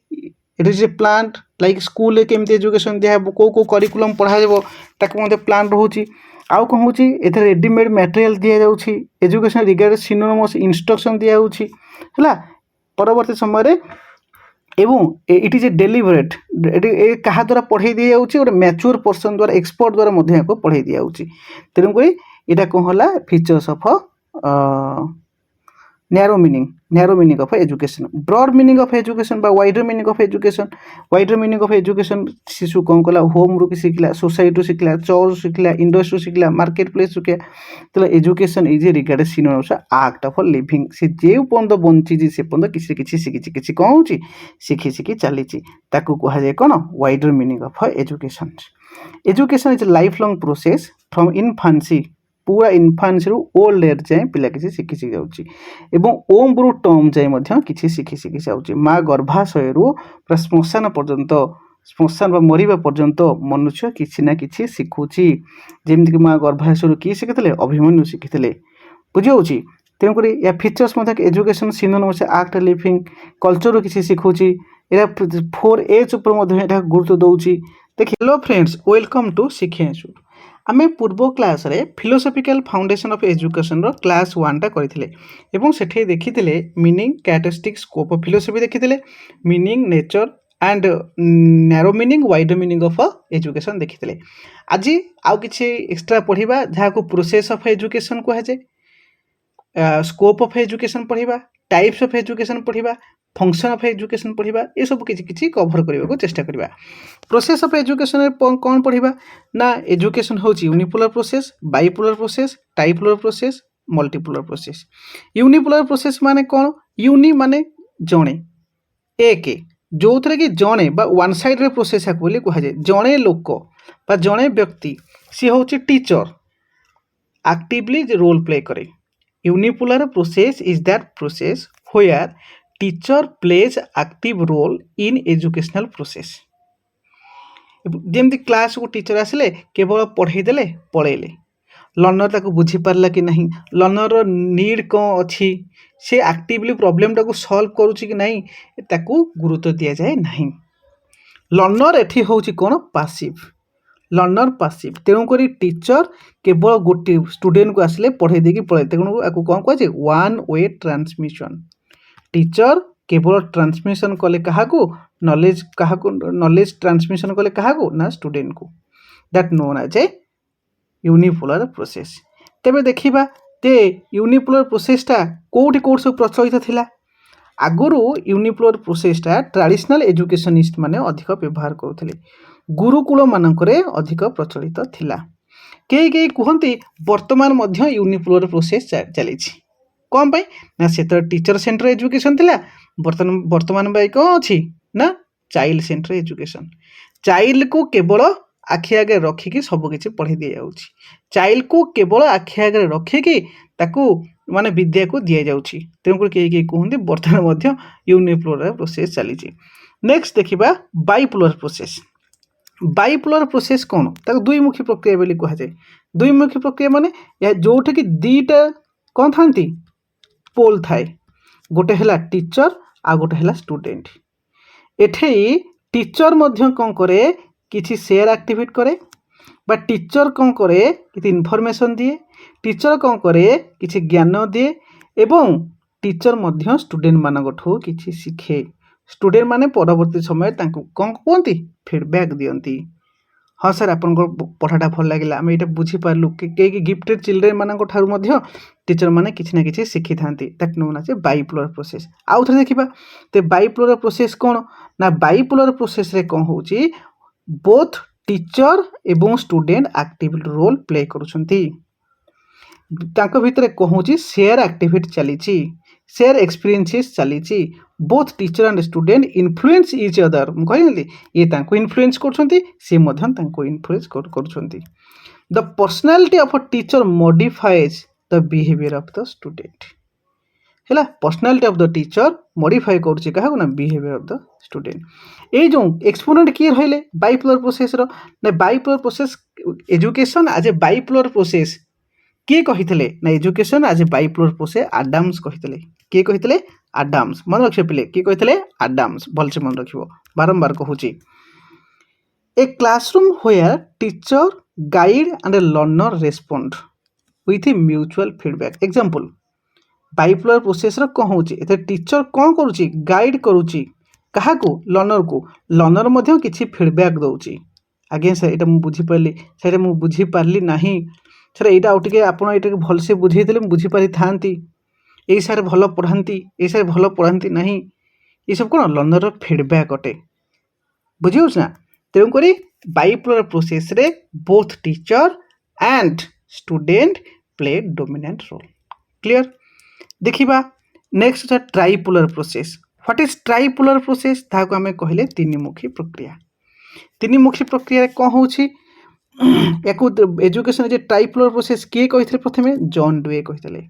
it is A plan like school केमती एजुकेशन दिया कौ करिकुलम पढ़ा ताकू प्लान रोचे आउ कौन होची एथे रेडीमेड मटेरियल दिया जाउछि एजुकेशन रिगार्ड सिनोनिमस इंस्ट्रक्शन दिया जाउछि हैला परवर्ती समय एवं इट इज ए डेलीवरेट क्या द्वारा पढ़ाई दी जाउछि गोटे मैच्योर पर्सन द्वारा एक्सपर्ट द्वारा मध्य पढ़ाई दी जाउछि तेणुक यहाँ कौन होला features of narrow meaning of education broad meaning of education बा वाइडर मीनिंग ऑफ एजुकेशन शिशु कौन कला होम रु शिखला सोसाइटी शिखला चर्च शिखला इंडस्ट्री शिखला मार्केट प्लेस शिखला तो education is regard synonymous act of living से जे पर्यंत बंची से पर्यंत किसी किसी शिखी किसी कौन होची शिखी शिखी चली ताकू कहा जाए कौन wider meaning of education is life long process from infancy पूरा इनफांसी रु ओल्ड एज जाए पिला किसी शिखी शिखी जाऊँगी एवं ओम ब्रू टर्म जाए किसी शिखी शिखी जाऊँगी माँ गर्भाशय रु पूरा श्मशान पर्यंत ଶ୍ମଶାନ ବା ମରିବା ପର୍ଯ୍ୟନ୍ତ ମନୁଷ୍ୟ କିଛି ନା କିଛି ଶିଖୁଛି। ଯେମିତିକି ମା ଗର୍ଭାଶୟରୁ କିଏ ଶିଖିଥିଲେ? ଅଭିମନ୍ୟୁ ଶିଖିଥିଲେ। ବୁଝିହେଉଛି। ତେଣୁକରି ୟା ଫିଚର୍ସ ମଧ୍ୟ ଏଜୁକେସନ୍ ସିନୋନିମସ୍ ଆକ୍ଟ ଲିଭିଂ କଲଚରରୁ କିଛି ଶିଖୁଛି। ଏହା 4H ଉପରେ ମଧ୍ୟ ଏଟା ଗୁରୁତ୍ୱ ଦେଉଛି। ଦେଖି hello friends, welcome to Shiksha institute. ଆମେ ପୂର୍ବ କ୍ଲାସ୍ରେ ଫିଲୋସଫିକାଲ ଫାଉଣ୍ଡେସନ୍ ଅଫ୍ ଏଜୁକେସନ୍ର କ୍ଲାସ୍ 1ଟା କରିଥିଲେ ଏବଂ ସେଠି ଦେଖିଥିଲେ meaning, characteristic, scope of philosophy ଦେଖିଥିଲେ, meaning, nature and narrow meaning, wide meaning of education ଦେଖିଥିଲେ। ଆଜି ଆଉ କିଛି ଏକ୍ସଟ୍ରା ପଢ଼ିବା ଯାହାକୁ ପ୍ରୋସେସ୍ ଅଫ୍ ଏଜୁକେସନ୍ କୁହାଯାଏ। ସ୍କୋପ୍ ଅଫ୍ ଏଜୁକେସନ୍ ପଢ଼ିବା, ଟାଇପ୍ସ ଅଫ୍ ଏଜୁକେସନ୍ ପଢ଼ିବା, ଫଙ୍କସନ୍ ଅଫ୍ ଏଜୁକେସନ୍ ପଢ଼ିବା, ଏସବୁ କିଛି କିଛି କଭର କରିବାକୁ ଚେଷ୍ଟା କରିବା। ପ୍ରୋସେସ୍ ଅଫ୍ ଏଜୁକେସନ୍ରେ କ'ଣ ପଢ଼ିବା ନା ଏଜୁକେସନ୍ ହେଉଛି unipolar process, bipolar process, tripolar process, multipolar process. Unipolar process ମାନେ କ'ଣ? ୟୁନି ମାନେ ଜଣେ, ଏକ, ଯେଉଁଥିରେ କି ଜଣେ ବା ୱାନ୍ ସାଇଡ଼୍ରେ ପ୍ରୋସେସ୍ ଆକୁ ବୋଲି କୁହାଯାଏ। ଜଣେ ଲୋକ ବା ଜଣେ ବ୍ୟକ୍ତି ସିଏ ହେଉଛି ଟିଚର, ଆକ୍ଟିଭଲି ରୋଲ୍ ପ୍ଲେ କରେ। Unipolar process is that process where teacher plays active role in educational process. ଯେମିତି କ୍ଲାସକୁ ଟିଚର ଆସିଲେ କେବଳ ପଢ଼େଇ ଦେଲେ ପଳେଇଲେ, ଲର୍ଣ୍ଣର ତାକୁ ବୁଝିପାରିଲା କି ନାହିଁ, ଲର୍ଣ୍ଣରର ନିଡ୍ କ'ଣ ଅଛି, ସେ ଆକ୍ଟିଭଲି ପ୍ରୋବ୍ଲେମଟାକୁ ସଲ୍ଭ କରୁଛି କି ନାହିଁ, ତାକୁ ଗୁରୁତ୍ୱ ଦିଆଯାଏ ନାହିଁ। ଲର୍ଣ୍ଣର ଏଠି ହେଉଛି କ'ଣ? ପାସିଭ୍। Learner passive. ତେଣୁକରି ଟିଚର କେବଳ ଗୋଟିଏ ଷ୍ଟୁଡେଣ୍ଟକୁ ଆସିଲେ ପଢ଼େଇ ଦେଇକି ପଳାଏ। ତେଣୁ ଆକୁ କ'ଣ କୁହାଯାଏ? One way transmission. ଟିଚର କେବଳ ଟ୍ରାନ୍ସମିସନ୍ କଲେ କାହାକୁ? ନଲେଜ ଟ୍ରାନ୍ସମିସନ୍ କଲେ କାହାକୁ? ନା ଷ୍ଟୁଡେଣ୍ଟକୁ। That known as a unipolar process. ତେବେ ଦେଖିବା ଯେ ୟୁନିପୋଲାର ପ୍ରୋସେସ୍ଟା କେଉଁଠି ସବୁ ପ୍ରଚଳିତ ଥିଲା। ଆଗରୁ ୟୁନିପୋଲାର ପ୍ରୋସେସ୍ଟା ଟ୍ରାଡ଼ିସନାଲ୍ ଏଜୁକେସନିଷ୍ଟ ମାନେ ଅଧିକ ବ୍ୟବହାର କରୁଥିଲେ, ଗୁରୁକୁଳମାନଙ୍କରେ ଅଧିକ ପ୍ରଚଳିତ ଥିଲା। କେହି କୁହନ୍ତି ବର୍ତ୍ତମାନ ମଧ୍ୟ ୟୁନିପୋଲାର ପ୍ରୋସେସ୍ ଚାଲିଛି। କ'ଣ ପାଇଁ? ନା ସେତେବେଳେ ଟିଚର ସେଣ୍ଟର ଏଜୁକେସନ୍ ଥିଲା, ବର୍ତ୍ତମାନ ପାଇଁ କ'ଣ ଅଛି? ନା ଚାଇଲ୍ଡ ସେଣ୍ଟର ଏଜୁକେସନ୍। ଚାଇଲ୍ଡକୁ କେବଳ ଆଖି ଆଗରେ ରଖିକି ସବୁକିଛି ପଢ଼େଇ ଦିଆଯାଉଛି। ଚାଇଲ୍ଡକୁ କେବଳ ଆଖି ଆଗରେ ରଖିକି ତାକୁ ମାନେ ବିଦ୍ୟାକୁ ଦିଆଯାଉଛି। ତେଣୁକରି କେହି କୁହନ୍ତି ବର୍ତ୍ତମାନ ମଧ୍ୟ ୟୁନିପୋଲାର ପ୍ରୋସେସ୍ ଚାଲିଛି। ନେକ୍ସଟ ଦେଖିବା ବାଇପୋଲାର ପ୍ରୋସେସ୍। ବାଇପୋଲାର ପ୍ରୋସେସ୍ କ'ଣ? ତାକୁ ଦୁଇମୁଖୀ ପ୍ରକ୍ରିୟା ବୋଲି କୁହାଯାଏ। ଦୁଇମୁଖୀ ପ୍ରକ୍ରିୟା ମାନେ ଯେଉଁଠିକି ଦୁଇଟା କ'ଣ ଥାନ୍ତି? ପୋଲ୍ ଥାଏ। ଗୋଟେ ହେଲା ଟିଚର ଆଉ ଗୋଟେ ହେଲା ଷ୍ଟୁଡେଣ୍ଟ। ଏଠି ଟିଚର ମଧ୍ୟ କ'ଣ କରେ? କିଛି ସେୟାର ଆକ୍ଟିଭିଟି କରେ, ବା ଟିଚର କ'ଣ କରେ? କିଛି ଇନଫର୍ମେସନ୍ ଦିଏ। ଟିଚର କ'ଣ କରେ? କିଛି ଜ୍ଞାନ ଦିଏ ଏବଂ ଟିଚର ମଧ୍ୟ ଷ୍ଟୁଡେଣ୍ଟମାନଙ୍କଠୁ କିଛି ଶିଖେ। ଷ୍ଟୁଡେଣ୍ଟ ମାନେ ପରବର୍ତ୍ତୀ ସମୟରେ ତାଙ୍କୁ କ'ଣ କୁହନ୍ତି? ଫିଡ଼ବ୍ୟାକ୍ ଦିଅନ୍ତି। ହଁ ସାର୍, ଆପଣଙ୍କ ପଢ଼ାଟା ଭଲ ଲାଗିଲା, ଆମେ ଏଇଟା ବୁଝିପାରିଲୁ। କେହି ଗିଫ୍ଟେଡ୍ ଚିଲଡ୍ରେନ୍ ମାନଙ୍କ ଠାରୁ ମଧ୍ୟ ଟିଚର ମାନେ କିଛି ନା କିଛି ଶିଖିଥାନ୍ତି। That known as A bipolar process. ଆଉ ଥରେ ଦେଖିବା ତ ବାଇପୋଲାର ପ୍ରୋସେସ୍ କ'ଣ? ନା ବାଇପୋଲାର ପ୍ରୋସେସ୍ରେ କ'ଣ ହେଉଛି? ବୋଥ୍ ଟିଚର ଏବଂ ଷ୍ଟୁଡେଣ୍ଟ ଆକ୍ଟିଭ ରୋଲ୍ ପ୍ଲେ କରୁଛନ୍ତି। ତାଙ୍କ ଭିତରେ କ'ଣ ହେଉଛି? ସେୟାର ଆକ୍ଟିଭିଟି ଚାଲିଛି, ସେୟାର ଏକ୍ସପିରିଏନ୍ସେସ୍ ଚାଲିଛି। Both teacher and student influence each other. ମୁଁ କହିଲି ଇଏ ତାଙ୍କୁ ଇନଫ୍ଲୁଏନ୍ସ କରୁଛନ୍ତି, ସେ ମଧ୍ୟ ତାଙ୍କୁ ଇନଫ୍ଲୁଏନ୍ସ କରୁଛନ୍ତି। The personality of a teacher modifies the behaviour of the student. ହେଲା, personality of the teacher modify କରୁଛି କାହାକୁ? ନା ବିହେଭିୟର ଅଫ୍ ଦ ଷ୍ଟୁଡେଣ୍ଟ। ଏଇ ଯେଉଁ ଏକ୍ସପୋନେଣ୍ଟ କିଏ ରହିଲେ ବାଇପୋଲାର ପ୍ରୋସେସ୍ର? ନା ବାଇପୋଲାର ପ୍ରୋସେସ୍ ଏଜୁକେସନ୍ ଆଜ୍ ଏ ବାଇପୋଲାର ପ୍ରୋସେସ୍ କିଏ କହିଥିଲେ? ନା ଏଜୁକେସନ୍ ଆଜ୍ ଏ ବାଇପୋଲାର ପ୍ରୋସେସ୍ ଆଡାମ୍ସ କହିଥିଲେ। କିଏ କହିଥିଲେ? ଆଡାମ୍ସ। ମନେ ରଖିବ ପିଲେ, କିଏ କହିଥିଲେ? ଆଡାମ୍ସ। ଭଲସେ ମନେ ରଖିବ, ବାରମ୍ବାର କହୁଛି। A classroom where teacher guide and learner respond with mutual feedback. Example, bipolar ପ୍ରୋସେସ୍ର କ'ଣ ହେଉଛି? ଏଥିରେ ଟିଚର କ'ଣ କରୁଛି? ଗାଇଡ୍ କରୁଛି କାହାକୁ? ଲର୍ଣ୍ଣରକୁ। ଲର୍ଣ୍ଣର ମଧ୍ୟ କିଛି ଫିଡବ୍ୟାକ୍ ଦେଉଛି। ଆଜ୍ଞା ସାର୍, ଏଇଟା ମୁଁ ବୁଝିପାରିଲି, ସେଇଟା ମୁଁ ବୁଝିପାରିଲି ନାହିଁ, ସାର୍ ଏଇଟା ଆଉ ଟିକେ ଆପଣ ଏଇଟାକୁ ଭଲସେ ବୁଝେଇଦେଲେ ମୁଁ ବୁଝିପାରିଥାନ୍ତି। ଏଇ ସାର୍ ଭଲ ପଢ଼ାନ୍ତି, ଏଇ ସାର୍ ଭଲ ପଢ଼ାନ୍ତି ନାହିଁ। ଏସବୁ କ'ଣ? ଲର୍ଣ୍ଣରର ଫିଡବ୍ୟାକ୍ ଅଟେ। ବୁଝିହେଉଛି ନା? ତେଣୁକରି ବାଇପୋଲାର ପ୍ରୋସେସ୍ରେ both teacher and student play dominant role. Clear? ଦେଖିବା next tripolar process. What is tripolar process? ତାହାକୁ ଆମେ କହିଲେ ତିନିମୁଖୀ ପ୍ରକ୍ରିୟା। ତିନିମୁଖୀ ପ୍ରକ୍ରିୟାରେ କ'ଣ ହେଉଛି? ୟାକୁ ଏଜୁକେସନ୍ ଯେ ଟ୍ରାଇପୋଲାର ପ୍ରୋସେସ୍ କିଏ କହିଥିଲେ? ପ୍ରଥମେ ଜନ୍ ଡୁଏ କହିଥିଲେ।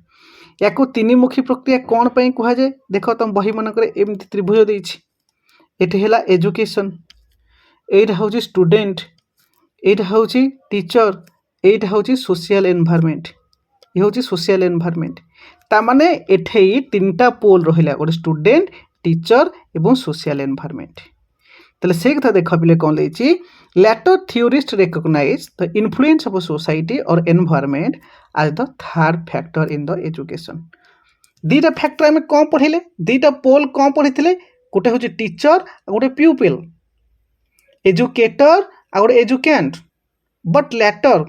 ୟାକୁ ତିନିମୁଖୀ ପ୍ରକ୍ରିୟା କ'ଣ ପାଇଁ କୁହାଯାଏ? ଦେଖ ତମ ବହିମାନଙ୍କରେ ଏମିତି ତ୍ରିଭୁଜ ଦେଇଛି। ଏଠି ହେଲା ଏଜୁକେସନ୍, এইটা হচ্ছে স্টুডেন্ট, এইটা হচ্ছে টিচর, এইটা হচ্ছে সোশিয়াল এনভায়রনমেন্ট। ये हूँ सोशल एनवायरनमेंट। तामाने एठे तीनटा पोल रहिला, गोटे स्टूडेंट, टीचर एवं सोशल एनवायरनमेंट। ताले से कथा देख पिले कौन लेछि, later theorist recognize the influence of society और environment as the third factor in the education. दीटा फैक्टर आम कौन पढ़िले, दीटा पोल कौन पढ़ी, गोटे हूँ टीचर आ गोटे प्यूपिल, एजुकेटर आ गोटे एजुकेंट। बट लैटर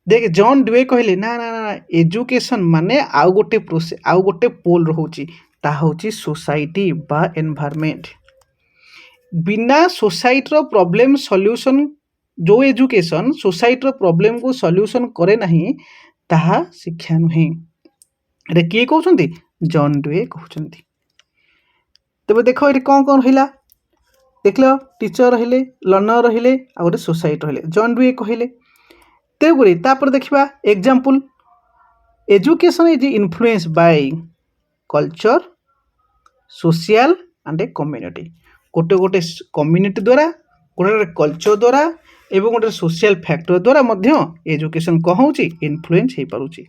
देख जॉन डुए कहले ना ना ना एजुकेशन माने आउ गोटे प्रोसेस, आउ गोटे पोल रोचे, ता होची सोसाइटी बा एनवायरनमेंट। बिना सोसाइटी प्रॉब्लम सॉल्यूशन, जो एजुकेशन सोसाइटी प्रॉब्लम को सॉल्यूशन करे नहीं, ताहा शिक्षा नुहे। अरे किए कहते जॉन डुए कहते। तबे देखो ये कौन कौन रहा, देख लो टीचर रहिले, लर्नर रहिले, आ गोटे सोसाइटी रहिले, जॉन डुए कहले। तेणुकरी तापर देखा example, education is influence by culture, social and a community. गोटे गोटे कम्युनिटी द्वारा, गोटे कल्चर द्वारा एवं गोटे सोशल फैक्टर द्वारा मध्य एजुकेशन कौन हो इन्फ्लुएंस हो पारुछि।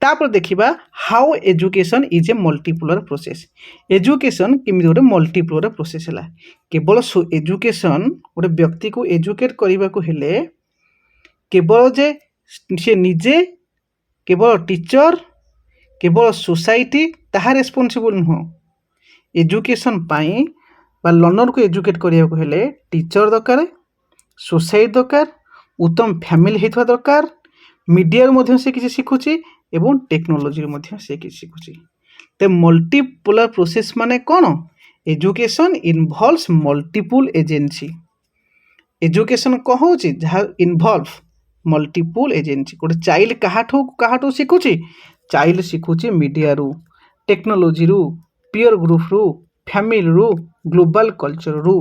तापर देखिबा how education is a multipolar process. Education केमी गोटे मल्टीपुलर प्रोसेस है। केवल एजुकेशन गोटे व्यक्ति को एजुकेट करने को हेले केवल जे से निजे, केवल टीचर, केवल सोसाइटी ताहा रेस्पॉन्सिबल नुह। एजुकेशन पाई बा लर्नर को एजुकेट करने को हेले टीचर दरकार, सोसाइटी दरकार, उत्तम फैमिली होता दरकार, मीडिया मध्य से किसी शिखुची एवं टेक्नोलोजी मध्य से किसी शिखुची। तो मल्टीपुलर प्रोसेस माने कौन, education involves multiple agency. Education कौन हो जहाँ इनवॉल्व मल्टीपुल एजेंसी। गोटे चाइल्ड कहाठू शिखुची, चाइल्ड शिखुची मीडिया रु, टेक्नोलोजी रु, पीयर ग्रुप रु, फैमिली रु, ग्लोबल कल्चर रु।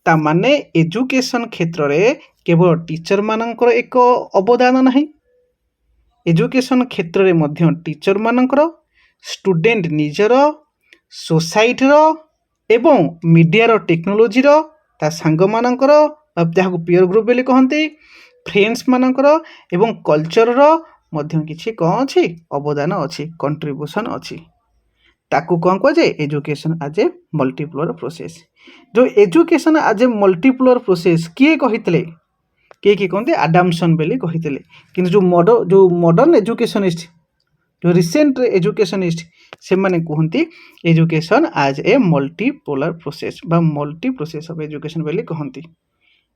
ता माने एजुकेशन क्षेत्र में केवल टीचर मानकर एक अवदान नहीं, एजुकेशन क्षेत्र में मध्य टीचर मानकर, स्टूडेंट निजर, सोसाइटीर एवं मीडिया टेक्नोलोजी ता सांग मानकर जहाँ पीयर ग्रुप बोली कहते, फ्रेंड्स मानकर एवं कल्चर मध्य किछि कौन अच्छी अवदान अच्छी, कंट्रीब्यूशन अच्छी। ताकू कौन कह जाए education as a multipolar process. जो education as a multipolar process किए कहते, किए कहते आडमसन बेली कहते। कि जो मॉडर्न एजुकेशनिस्ट, जो रिसेंट एजुकेशनिस्ट से माने कहती education as a multipolar process बा multi process of education Bailey कहती।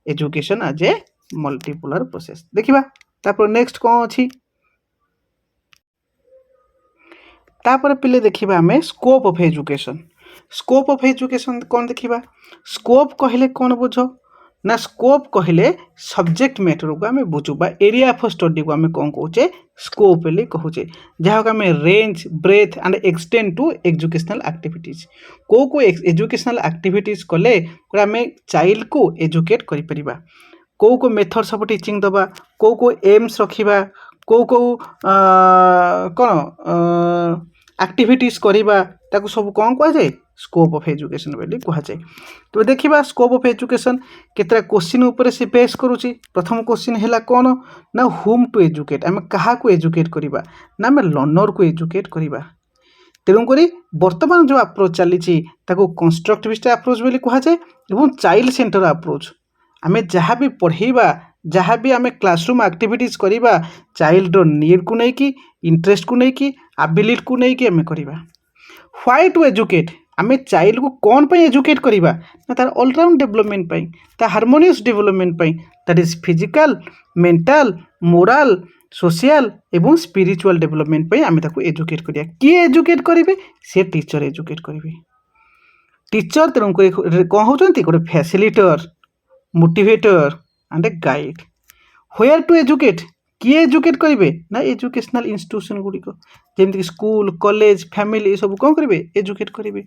Education as a multipolar process. देखिबा तापर नेक्स्ट कौन अच्छी, तापर पिले देखिबा हमें scope of education. Scope of education कौन देखिबा, स्कोप कहले कौन बुझ ना, स्कोप कहले सब्जेक्ट मैटर को आम बुझुबा, एरिया ऑफ स्टडी को आम कौन कहे स्कोप बोली कहूचे, जहाँ को आम range, breadth and extent to educational activities. को एजुकेशनल एक्टिविटीज कले आम चाइल्ड को एजुकेट करिपरिबा, को मेथड सब टीचिंग दबा, को एम्स रखिबा, को कौन एक्टिविटीज करिबा, ताको सब कौन कह जाए स्कोप ऑफ एजुकेशन बोली कह जाए। तो देखिबा स्कोप ऑफ एजुकेशन केतरा क्वेश्चन ऊपर से बेस करूची। प्रथम क्वेश्चन हैला कौन ना हुम टू एजुकेट, आम क्या को एजुकेट करिबा ना आम लर्नर को एजुकेट करिबा। तेणुकरी बर्तमान जो अप्रोच चली ताको कंस्ट्रक्टिविस्ट अप्रोच बोली कह जाए एवं चाइल्ड सेंटर अप्रोच। आम जहाँ भी पढ़ेबा, जहाँ भी आम क्लासरूम एक्टिविटीज करिबा चाइल्ड नीड को लेकिन, इंटरेस्ट को लेकिन, एबिलिटी को लेकिन आम करिबा। व्हाई टू एजुकेट, आम चाइल्ड को कौन पे एजुकेट करिबा ना तार ऑलराउंड डेवलपमेंट पाई, तार हार्मोनियस डेवलपमेंट पाई, that is physical, mental, moral, social एवं स्पिरिचुअल डेवलपमेंट पाई आम ताको एजुकेट करिया। किए एजुकेट करिवे से टीचर एजुकेट करिवे। टीचर तेणुक कौन होचंती गोटे facilitator, motivator and a guide. Where to educate, किए एजुकेट करेंगे ना एजुकेशनल इंस्टीट्यूशन गुड़िक जमीक स्कूल, कॉलेज, फैमिली ये सब कौन करेंगे एजुकेट करेंगे।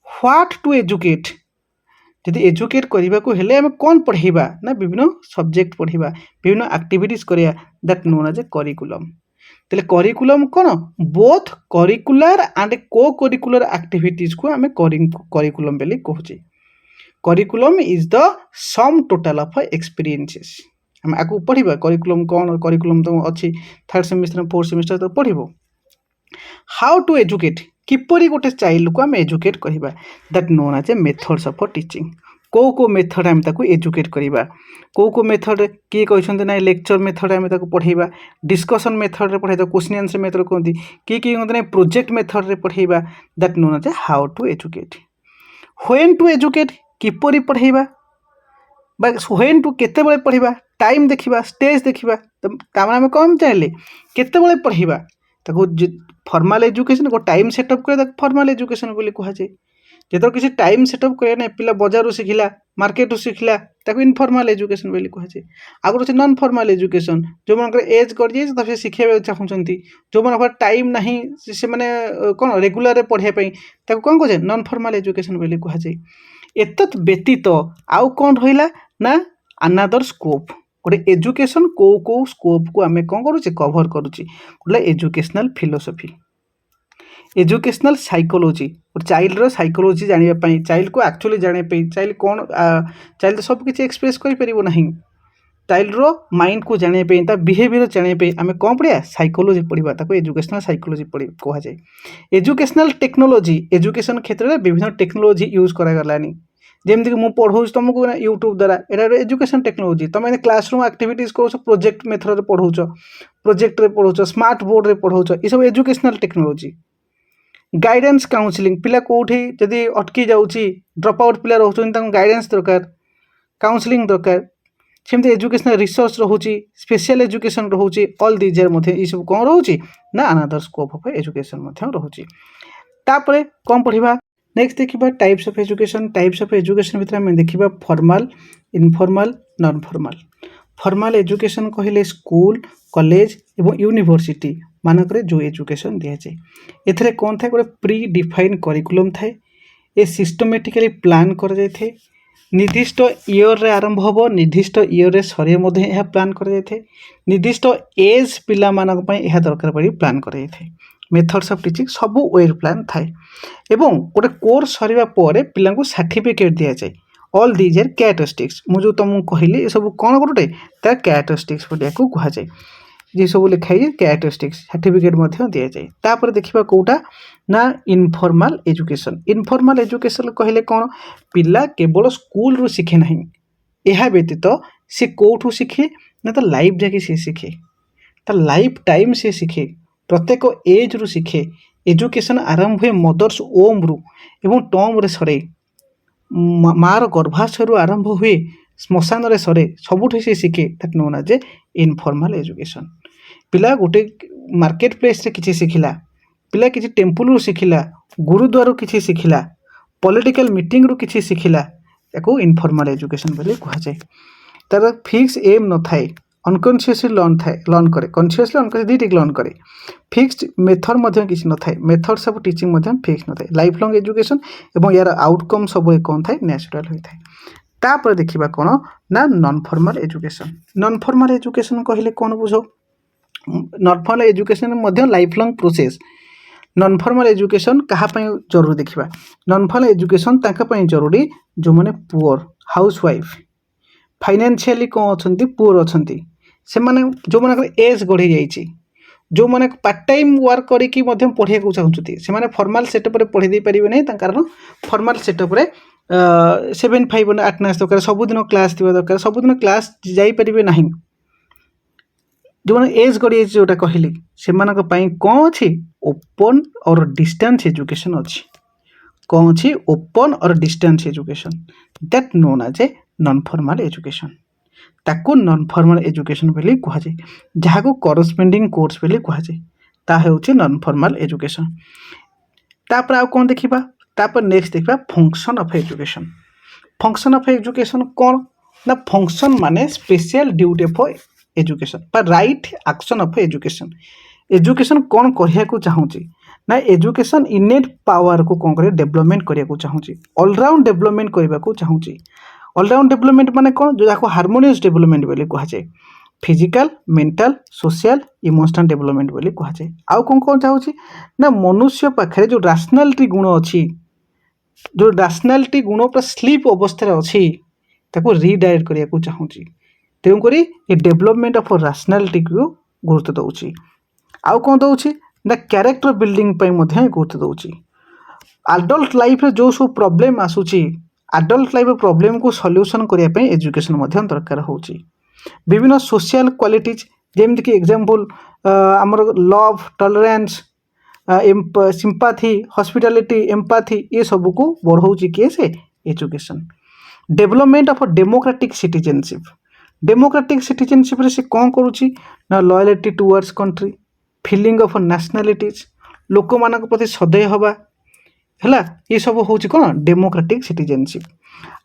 व्हाट टू एजुकेट, जदि एजुकेट करने को हेले आम कौन पढ़ेबा ना विभिन्न सब्जेक्ट पढ़ेबा, विभिन्न एक्टिविटीज करिया, that known as a curriculum. तेले करिकुलम कौन, both curricular and co curricular activities को आम करिकुलम बोली कहूचे। Curriculum is the sum total of experiences हम आगु पढ़िबा करिकुलम कौन करिकुलम तो अच्छी थर्ड सेमिस्टर फोर्थ सेमिस्टर तो पढ़िबो हाउ टू एजुकेट किपरि गोटे चाइल्ड को आम एजुकेट करवा that known as a methods of teaching को मेथड आम ताको एजुकेट करवा को मेथड किए कहते ना लेक्चर मेथड आम ताको पढ़ेबा डिस्कशन मेथड रे पढ़ाई क्वेश्चन आंसर मेथड कहते किए कहते ना प्रोजेक्ट मेथड रे पढ़ेबा that known as a how to educate when to educate किपरि पढ़ेबा व्हेन टू केते पढ़ा टाइम देखा स्टेज देखा तो आम कम चाहिए केते पढ़ा फॉर्मल एजुकेशन को टाइम सेटअप करे फॉर्मल एजुकेशन बोली कहुए जो किसी टाइम सेटअप करे ना पिला बजार शिखला मार्केट शिखला इनफॉर्मल एजुकेशन बोली कहुए आगे अच्छे नॉन फॉर्मल एजुकेशन जो मन एज कर जाए शिखेबा चाहूँगी जो मन टाइम ना से मैंने कौन रेगुलर पढ़ाई कौन कहे नॉन फॉर्मल एजुकेशन बोली कहुए एत व्यतीत आउ कौन रहा ना अनादर स्कोप गोटे एजुकेशन को स्कोप को आम कौन करुचे कभर करुचे गोटे educational philosophy educational psychology child रो साइकोलॉजी जानापी चाइल्ड को एक्चुअली जानापी चाइल्ड कौन चाइल्ड तो सब किसी एक्सप्रेस कर ना चाइल्ड रो माइंड को जानापी बिहेवियर जानापी आम कौन पढ़ा साइकोलॉजी पढ़ा ताको एजुकेशनल साइकोलॉजी कहुए एजुकेशनल टेक्नोलॉजी एजुकेशन क्षेत्र में विभिन्न टेक्नोलॉजी यूज करागलानी जमीक मुझे पढ़ाऊँ तुमको यूट्यूब द्वारा यहाँ एजुकेशन टेक्नोलॉजी तुम क्लासरूम एक्टिविटीज कर प्रोजेक्ट मेथड पढ़ाऊँ प्रोजेक्ट रे पढ़ाऊँ स्मार्ट बोर्ड रे पढ़ाऊँ ये सब एजुकेशनल टेक्नोलॉजी गाइडेंस काउंसलिंग पिला कोठी जदि अटकी जाऊँगी ड्रप आउट पिला रोचे गाइडेंस दरकार काउंसलिंग दरकार सेमती एजुकेशनल रिसर्च रोचे स्पेशल एजुकेशन रोचे ऑल दीज ये सब कौन रोचे ना अनदर स्कोप ऑफ एजुकेशन रोचे तापरे कौन पढ़ा नेक्स्ट देखा टाइप्स ऑफ एजुकेशन भितर आम देखा formal informal non formal formal education कहले स्कूल कॉलेज एवं यूनिवर्सिटी मानक जो एजुकेशन दि जाए एथरे कौन था गोटे प्री डिफाइन करिकुलम थाए ए सिस्टमेटिकली प्लान कर जाए निर्दिष्ट इयर रे आरंभ हम निर्दिष्ट इयर रे सरे प्लान कर जाए निर्दिष्ट एज पिला मानक पई यह दरकार पड़ी प्लान कर जाए मेथड्स ऑफ टीचिंग सब वेल प्लान थाए एवं गोटे कोर्स सरिबा परे पिला को सर्टिफिकेट दि जाए ऑल दीज आर कैरेक्टरिस्टिक्स मुझे तुमको कहली ये सब कौन गोटे तार कैरेक्टरिस्टिक्स बोलिया को कहुए ये सब लिखाई कैरेक्टरिस्टिक्स सर्टिफिकेट दि जाए तापर देखा कौटा ना इनफॉर्मल एजुकेशन कहले कौन पिला केवल स्कूल रू शिखे ना यह व्यतीत सी कौठू शिखे ना तो लाइफ जाके सी शिखे तो लाइफ टाइम से शिखे प्रत्येक एज रु शिखे एजुकेशन आरंभ हुए मदर्स ओम रु एवं टॉम रे सरे मार गर्भाशय आरंभ हुए श्मशान रे सरे सबुठ से शिखे that known as a informal education पिला गोटे मार्केट प्लेस रे किछि शिखिला पिला किछि टेम्पल रु शिखिला गुरुद्वार किछि शिखिला पॉलिटिकल मीटिंग रु किछि शिखिला याको इनफॉर्मल एजुकेशन बोली कहा जाए तार फिक्स एम न थाए अनकॉन्शियसली लर्न करे कॉन्शियसली अनकॉन्शियसली लर्न करे फिक्स्ड मेथड किसी न थाए मेथड्स ऑफ टीचिंग फिक्स न थाए लाइफ लॉन्ग एजुकेशन एवं यार आउटकम सब कौन थाए नेचुरल होता है तापर देखा कौन ना नॉन फॉर्मल एजुकेशन कहले कौन बुझ non formal education life long process non formal education कहाँपाई जरूरी देखा नॉन फॉर्मल एजुकेशन तांकापाई जरूरी जो मैंने पुअर हाउस वाइफ फाइनेंशियली कौन अच्छा पुअर अच्छा से माने जो मन एज गढ़ी जाइए जो मैंने पार्ट टाइम वर्क करके पढ़ाई चाहते से फॉर्मल सेटअप पढ़े दे पारे नहीं कारण फॉर्मल सेटअप 7-5 अटेंडेंस दरकार सबुदिन क्लास थी दरकार सबुदिन क्लास जापरें ना जो मैंने एज गढ़ी जोटा कहली से कौन अच्छी ओपन और डिस्टेंस एजुकेशन अच्छी कौन अच्छी ओपन और distance education that known as a non formal education ताकू नॉन फॉर्मल एजुकेशन बोली कहुए जहाँ को करस्पेंडिंग कोर्स बोली कहुए ताहा होची नॉन फॉर्मल एजुकेशन तापर आउ कौन देखिबा तापर नेक्स्ट देखिबा फंक्शन ऑफ एजुकेशन कौन ना फंक्शन माने स्पेशल ड्यूटी ऑफ एजुकेशन पर राइट एक्शन ऑफ एजुकेशन कौन करिया को चाहूँगी ना एजुकेशन इनेट पावर को कौन कर डेवलपमेंट करिया को चाहूँगी ऑलराउंड डेवलपमेंट करने को चाहूँगी ऑलराउंड डेवलपमेंट माने कौन जो जाको हार्मोनियस डेवलपमेंट बोली कहुए physical mental social emotional development बोली कहुए आउ कौन कौन चाहूँगी ना मनुष्य पाखे जो राशनालिटी गुण अच्छी जो रैशनैलिटी गुण पूरा स्लीप अवस्था अच्छी ताको रिडायरेक्ट करने को चाहूँगी तेणुक ये डेभलपमेंट ऑफ रैशनैलिटी को गुरुत्व दूसरी आउ कौन दूसरी ना कैरेक्टर बिल्डिंग गुरुत्व दूसरी आडल्ट लाइफ रे जो सब प्रॉब्लम आसूची आडल्ट लाइफ प्रॉब्लम को सॉल्यूशन करने एजुकेशन दरकार होची विभिन्न सोशल क्वालिटीज जेमती कि एग्जांपल आमर love tolerance sympathy hospitality empathy ये सब को बढ़ाऊँगी किए से education development of democratic citizenship रे से कौन करुच्ची ना loyalty towards country feeling of nationalities लोक मान प्रति सदय हवा है ये सब हूँ कौन डेमोक्रेटिक सिटीजनशिप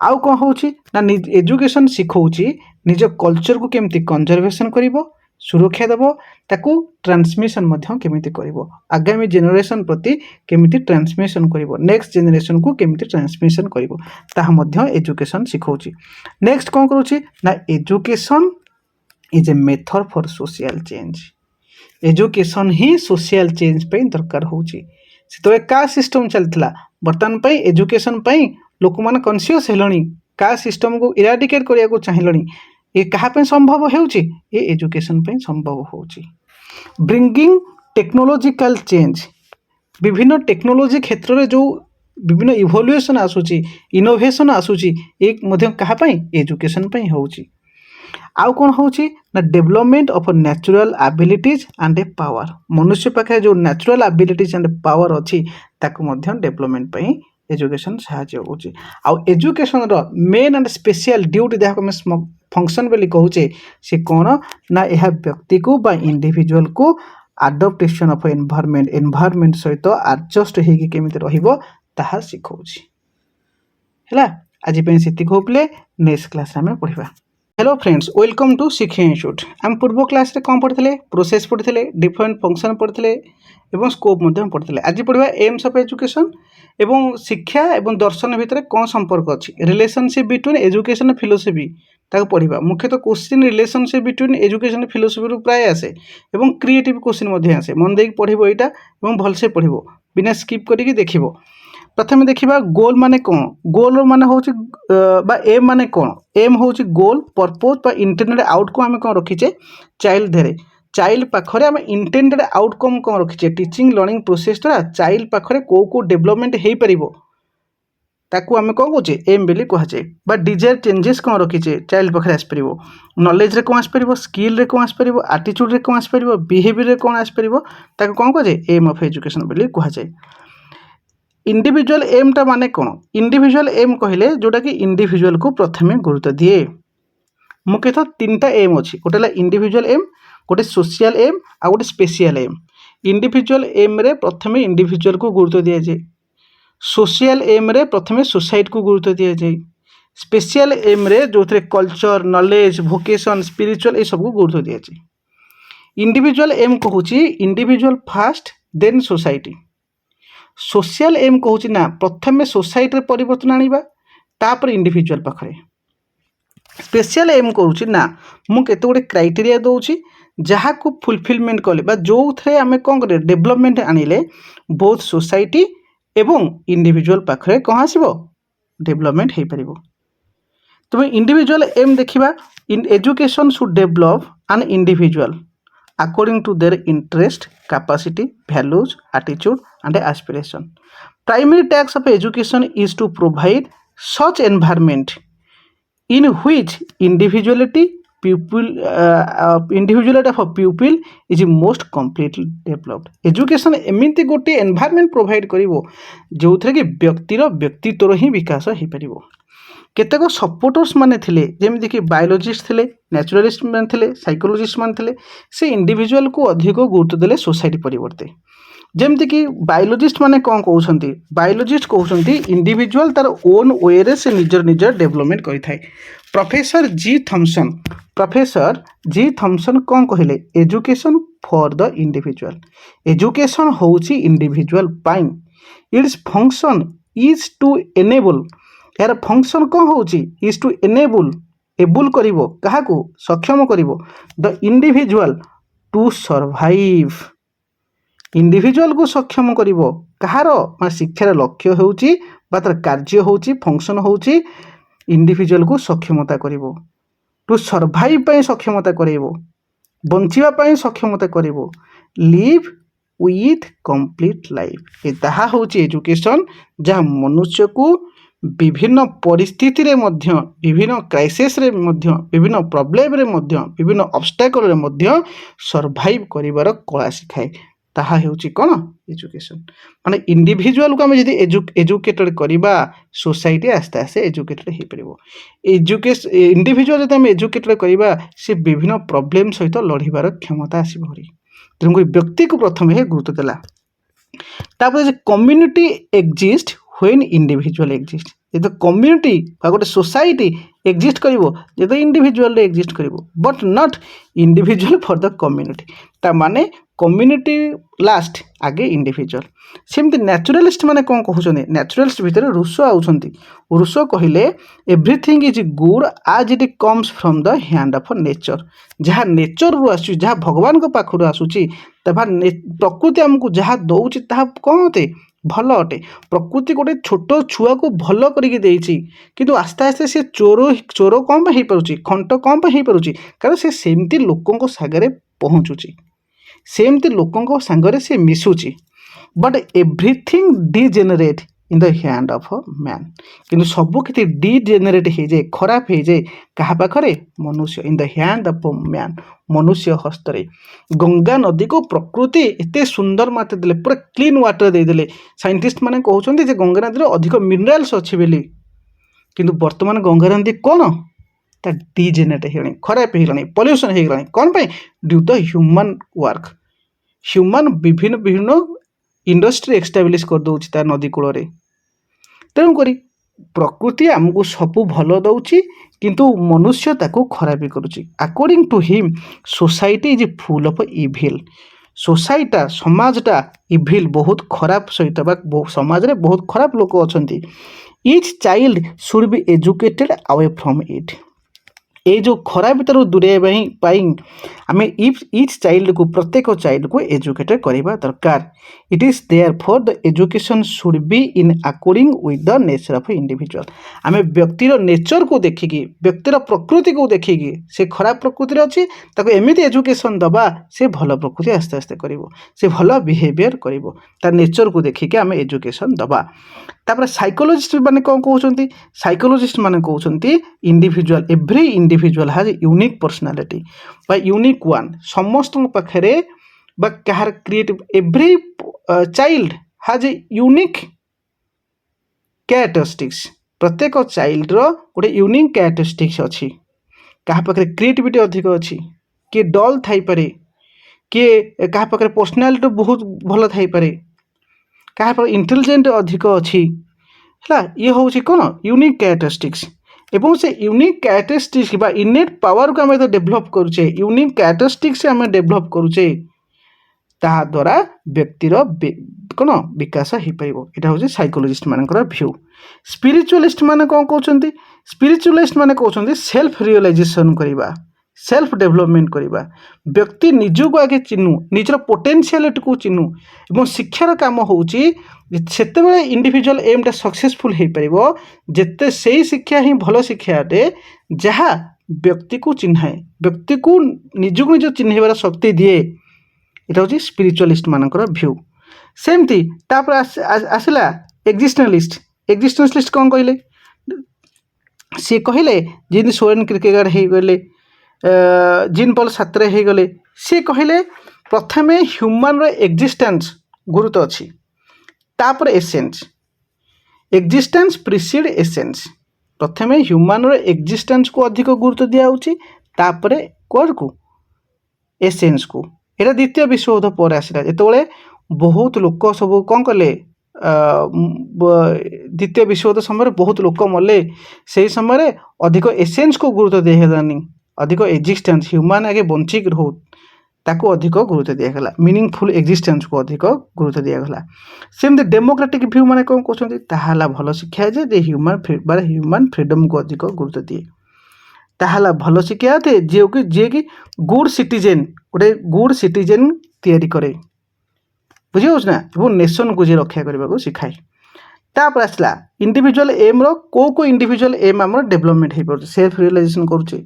आउ कौन हूँ ना एजुकेशन शिखौची निज कल्चर को केमती कंजर्वेशन करिवो सुरक्षा देव ताकू ट्रांसमिशन केमिति करिवो आगामी जेनरेशन प्रति केमिति ट्रांसमिशन करिवो नेक्स्ट जेनरेशन को केमिति ट्रांसमिशन करिवो ताहा मध्य एजुकेशन शिखौची नेक्स्ट कौन करूची ना education is a method for social change education he social change पे दरकार होची से का सिस्टम चलता बर्तमान पे एजुकेशन पे लोक मैंने कन्सीयस हेलणी का सिस्टम को इराडिकेट करने को चाहिए ये कहाँ संभव होउची ये एजुकेशन पे संभव होउची ब्रिंगिंग टेक्नोलॉजिकल चेंज विभिन्न टेक्नोलॉजी क्षेत्र में जो विभिन्न इवोल्यूशन आसूची इनोवेशन आसूची एक मध्य कहाँ पे एजुकेशन पे होउची आउ कौन होउची ना development of natural abilities and A power मनुष्य पाखे जो नेचुरल एबिलिटीज एंड पावर अच्छी ताकू मध्य डेवलपमेंट पे एजुकेशन साहाय्य होउची आउ एजुकेशन रो मेन एंड स्पेशल ड्यूटी देखो मैं फंक्शन बोली कहूचे से कौन ना यह व्यक्ति को बा इंडिविजुअल को आडप्टेशन ऑफ एनवायरनमेंट सहित एडजस्ट होगी केमिति रहिबो ताहा सिखौची हैला आज पे सेति होपले नेक्स्ट क्लास में पढ़िबा hello friends welcome to Shiksha institute आम पूर्व क्लास रे कौन पढ़ते प्रोसेस पढ़ते डिफरेंट फंक्शन पढ़ते एवं स्कोप पढ़ते आज पढ़ा एम्स ऑफ एजुकेशन एवं शिक्षा एवं दर्शन भितर कौन संपर्क अच्छी रिलेशनशिप बिटवीन एजुकेशन और फिलोसफी ताको पढ़ा मुख्यतः question relationship between education philosophy प्राय आसे एवं क्रिएटिव क्वेश्चन आसे मन देख पढ़ो यहाँ भलसे पढ़ो बिना स्किप करके देखो प्रथम देखा गोल माने कौन गोल माने हूँ एम माने कौन एम हूँ गोल पर्पज बा इंटेंडेड आउटकम आम कौन रखीचे चाइल्ड धेरे चाइल्ड पाखरे आम इंटेंडेड आउटकम कौन रखीचे टीचिंग लर्निंग प्रोसेस द्वारा चाइल्ड पाखरे को डेवलपमेंट हो पार ताकू आम कौन कहे एम बोली कहुए बा डिजायर चेंजेस कौन रखीचे चाइल्ड पाखे आसपर नॉलेज रे कौन आसपर स्किल रे कौन आसपर आटीट्यूड रे कौन आसपर बिहेवियर रे कौन आसपर ताकू कौन कहुए एम ऑफ एजुकेशन बोली कहुए इंडिविजुअल एम टा माने कौन इंडिविजुअल एम कहले जोटा कि इंडिविजुअल को प्रथमे गुरुत्व दिए मुख्यतः तीन टा एम अच्छी गोटे इंडिविजुअल एम गोटे सोशल एम आ गोटे स्पेशल एम इंडिविजुअल एम रे प्रथमे इंडिविजुअल को गुरुत्व दिया जाए सोशल एम रे प्रथमे सोसाइटी को गुरुत्व दिया जाए स्पेशल एम रे जो कल्चर नॉलेज वोकेशन स्पिरिचुअल ये सब को गुरुत्व दिया जाए इंडिविजुअल एम कहूँ individual first then society social aim कहूँ ना प्रथमे सोसाइटी परिवर्तन आनिबा तापर इंडिविजुअल पाखरे स्पेशल एम करूँ ना मु केते गोटे क्राइटेरिया दूची जहाँ को फुलफिलमेंट कले जो थे आम कौन कर डेवलपमेंट आनिले बोथ सोसाइटी एवं इंडिविजुअल पाखरे कौन आसो डेवलपमेंट हो पार तुम इंडिविजुअल एम देखा in education should develop an individual according to their interest, capacity, values, attitude and aspiration. Primary task of education is to provide such environment in which individuality of a pupil is most completely developed. Education एमती गोटे environment provide करिवो जो थे कि व्यक्तिर व्यक्तित्वर ही विकास हो पार केतेक supporters माने थिले जेमिति कि बायोलॉजिस्ट थिले नेचुरलिस्ट माने थिले साइकोलॉजिस्ट माने थिले से इंडिविजुअल को अधिक गुरुत्व देले सोसाइटी परिवर्ते जेमिति कि बायोलॉजिस्ट माने कौन कहउछंती बायोलॉजिस्ट कहउछंती इंडिविजुअल तार ओन वे रे से निजर डेवलपमेंट करिथाय प्रोफेसर जी थॉमसन कौन कहले education for the individual education होउची इंडिविजुअल पाइन its function is to enable यार फंक्शन कौन होउची इज टू एबुल करिवो काहाकू सक्षम करिवो the individual to survive individual को सक्षम करिवो कहार शिक्षार लक्ष्य होउची बा तार कार्य होची फंक्शन होची इंडिविजुअल को सक्षमता करिवो टू सर्वाइव पई सक्षमता करिवो बंचिबा पई सक्षमता करिवो लिव विथ कंप्लीट लाइफ। ये ताहा होची एजुकेशन जहाँ मनुष्य को विभिन्न परिस्थिति रे मध्य विभिन्न क्राइसिस रे मध्य विभिन्न प्रॉब्लम रे मध्य विभिन्न ऑब्स्टेकल रे मध्य सर्वाइव करिवार कला सिखाए। ताहा हेउची कोन एजुकेशन माने इंडिविजुअल को हम जदि एजुकेटेड करिबा सोसाइटी आस्ते आस्ते एजुकेटेड हे परिबो। एजुकेशन इंडिविजुअल जदि हम एजुकेटेड करिबा से विभिन्न प्रॉब्लम सहित लड़िबार क्षमता आसीबो हरी। तेणुक व्यक्ति को प्रथम हे गुरुत्व देला। तापर community exist when individual exist जो कम्युनिटी गोटे सोसाइटी एक्जिस्ट करिवो जो इंडिविजुअल एक्जिस्ट करिवो but not individual for the community ता माने कम्युनिटी लास्ट आगे इंडिविजुअल। सेमती नेचुरलिस्ट माने कौन कहउछन्ती नेचुरलिस्ट भितर रूसो आउछन्ती रूसो कहिले everything is good as it comes from the hand of nature जहाँ नेचर रु आसु जहाँ भगवान को पाखरु आसुची तबा प्रकृति हमको जहाँ दउची ता कौन होते भल अटे। प्रकृति गोटे छोट छुआ को भल करके देइछि किंतु आस्ते आस्ते से चोर कौन पे पारुछि खंट कौन पे पारुछि कारण से सेमती लोकों सागरे पहुँचुछि सेमती लोकों सागरे से मिसुछि but everything degenerate in the hand of a man किंतु सब किछि डिजेनरेट हो जाए खराब हो जाए कहा पाखरे मनुष्य इन the hand of a man मनुष्य हस्तरे। गंगा नदी को प्रकृति एते सुंदर मात्र देले पूरा क्लीन वाटर दे देले साइंटिस्ट माने कहउछन्ती जे गंगा नदी रे अधिक मिनरल्स अछि बेली किंतु वर्तमान गंगा नदी कोन ता डिजेनरेट हेलानी खराब हेलानी पॉल्यूशन हेलानी कोन पे due the human work human विभिन्न विभिन्न इंडस्ट्री एस्टाब्लिश कर दउछि ता नदी कूल रे। तेणुक प्रकृति आमको सबू भल दउछि किंतु मनुष्य ताको खराबी करुछि। According to him society is full of evil सोसाइटा समाजटा इविल बहुत खराब सहित समाज रे बहुत खराब लोक अछंती। Each child should be educated away from it ये जो खराब भीतर दूरेबा आम ईच चाइल्ड को प्रत्येक चाइल्ड को एजुकेटेड करवा दरकार। It is therefore the education should be in according with the nature of individual आम व्यक्तिर नेचर को देखिकी व्यक्तिर प्रकृति को देखिकी से खराब प्रकृति अच्छी ताको एमती एजुकेशन दबा से भल प्रकृति आस्ते आस्ते करिवो से भल बिहेवियर करिवो तार नेचर को देखिकी आम एजुकेशन दबा। तापर साइकोलॉजिस्ट माने कौन कहउछन्ती साइकोलॉजिस्ट माने कहउछन्ती individual every individual has unique personality बा यूनिक वन समस्त पाखरे बा कहार creative every child has a unique characteristics प्रत्येक चाइल्ड रो गोटे यूनिक कैरेक्टरिस्टिक्स अछि कहा पाखरे क्रिएटिविटी अधिक अछि कि डल थाई पारे कि कहा पाखरे पर्सनालिटी बहुत भल थाई पारे कहा पर इंटेलिजेंट अधिक अच्छी है ये हूँ कौन यूनिक कैरेक्टरिस्टिक्स एवं से यूनिक कैरेक्टरिस्टिक्स बा इनेट पावर को आम डेभलप करुचे यूनिक कैरेक्टरिस्टिक्स आम डेभलप करुचे ता द्वारा व्यक्तिर कौन विकास हो पार यहाँ हूँ साइकोलॉजिस्ट मानकर भ्यू। स्पिरिचुअलिस्ट माने कौन कहते स्पिरिचुअलिस्ट माने कहते सेल्फ रियलाइजेशन करवा सेल्फ डेभलपमेंट करवा व्यक्ति निजक आगे चिन्हू निजर पोटेंशियलिटी को चिन्हू एवं शिक्षार काम होते इंडिविजुअल एमटा सक्सेसफुल हो पार जिते से शिक्षा ही भल शिक्षा अटे जहाँ व्यक्ति को चिन्हाए व्यक्ति को निजक निज चिन्हबार शक्ति दिए यहाँ हूँ स्पिरिचुअलिस्ट मानकर भ्यू। सेमती तापर आसला एक्जिस्टेंशलिस्ट कौन कहले सी कहले जी सोरेन क्रिकेगार्ड हो गले जीन पॉल सार्त्रे हो गले सी कहले प्रथमे ह्यूमन रो एक्जिस्टेंस गुरुत्व अच्छी तापर एसेंस एक्जिस्टेंस प्रिसीड एसेंस प्रथमे ह्यूमन रो एक्जिस्टेंस को अधिक गुरुत्व दिया तापर कौन को एसेंस को यहाँ द्वितीय विश्वयुद्ध पर आसला जो बहुत लोक सब कौन कले द्वितीय विश्वयुद्ध समय बहुत लोक मले से समय अधिक एसेंस को गुरुत्व दिगलानी अधिक एक्जिस्टेंस ह्यूमन आगे बंचिक रो ताको अधिक गुरुत्व दिगला मीनिंगफुल एक्जिस्टेंस को अधिक गुरुत्व दिगला। सेमती डेमोक्रेटिक भ्यू माने कौन कहते ताहाला भल शिक्षा जे ह्यूमन फ्रीडम को अधिक गुरुत्व दिए ताहाला भल शिक्षा थे जी कि गुड सिटीजेन गोटे गुड सिटीजेन तैयारी करे बुझे ना एवं नेशन को जी रक्षा करने को शिखाए। तापर आसला इंडिविजुअल एम रो को इंडिविजुअल एम आम डेभलपमेंट हो पारे सेल्फ रियलाइजेशन करुचे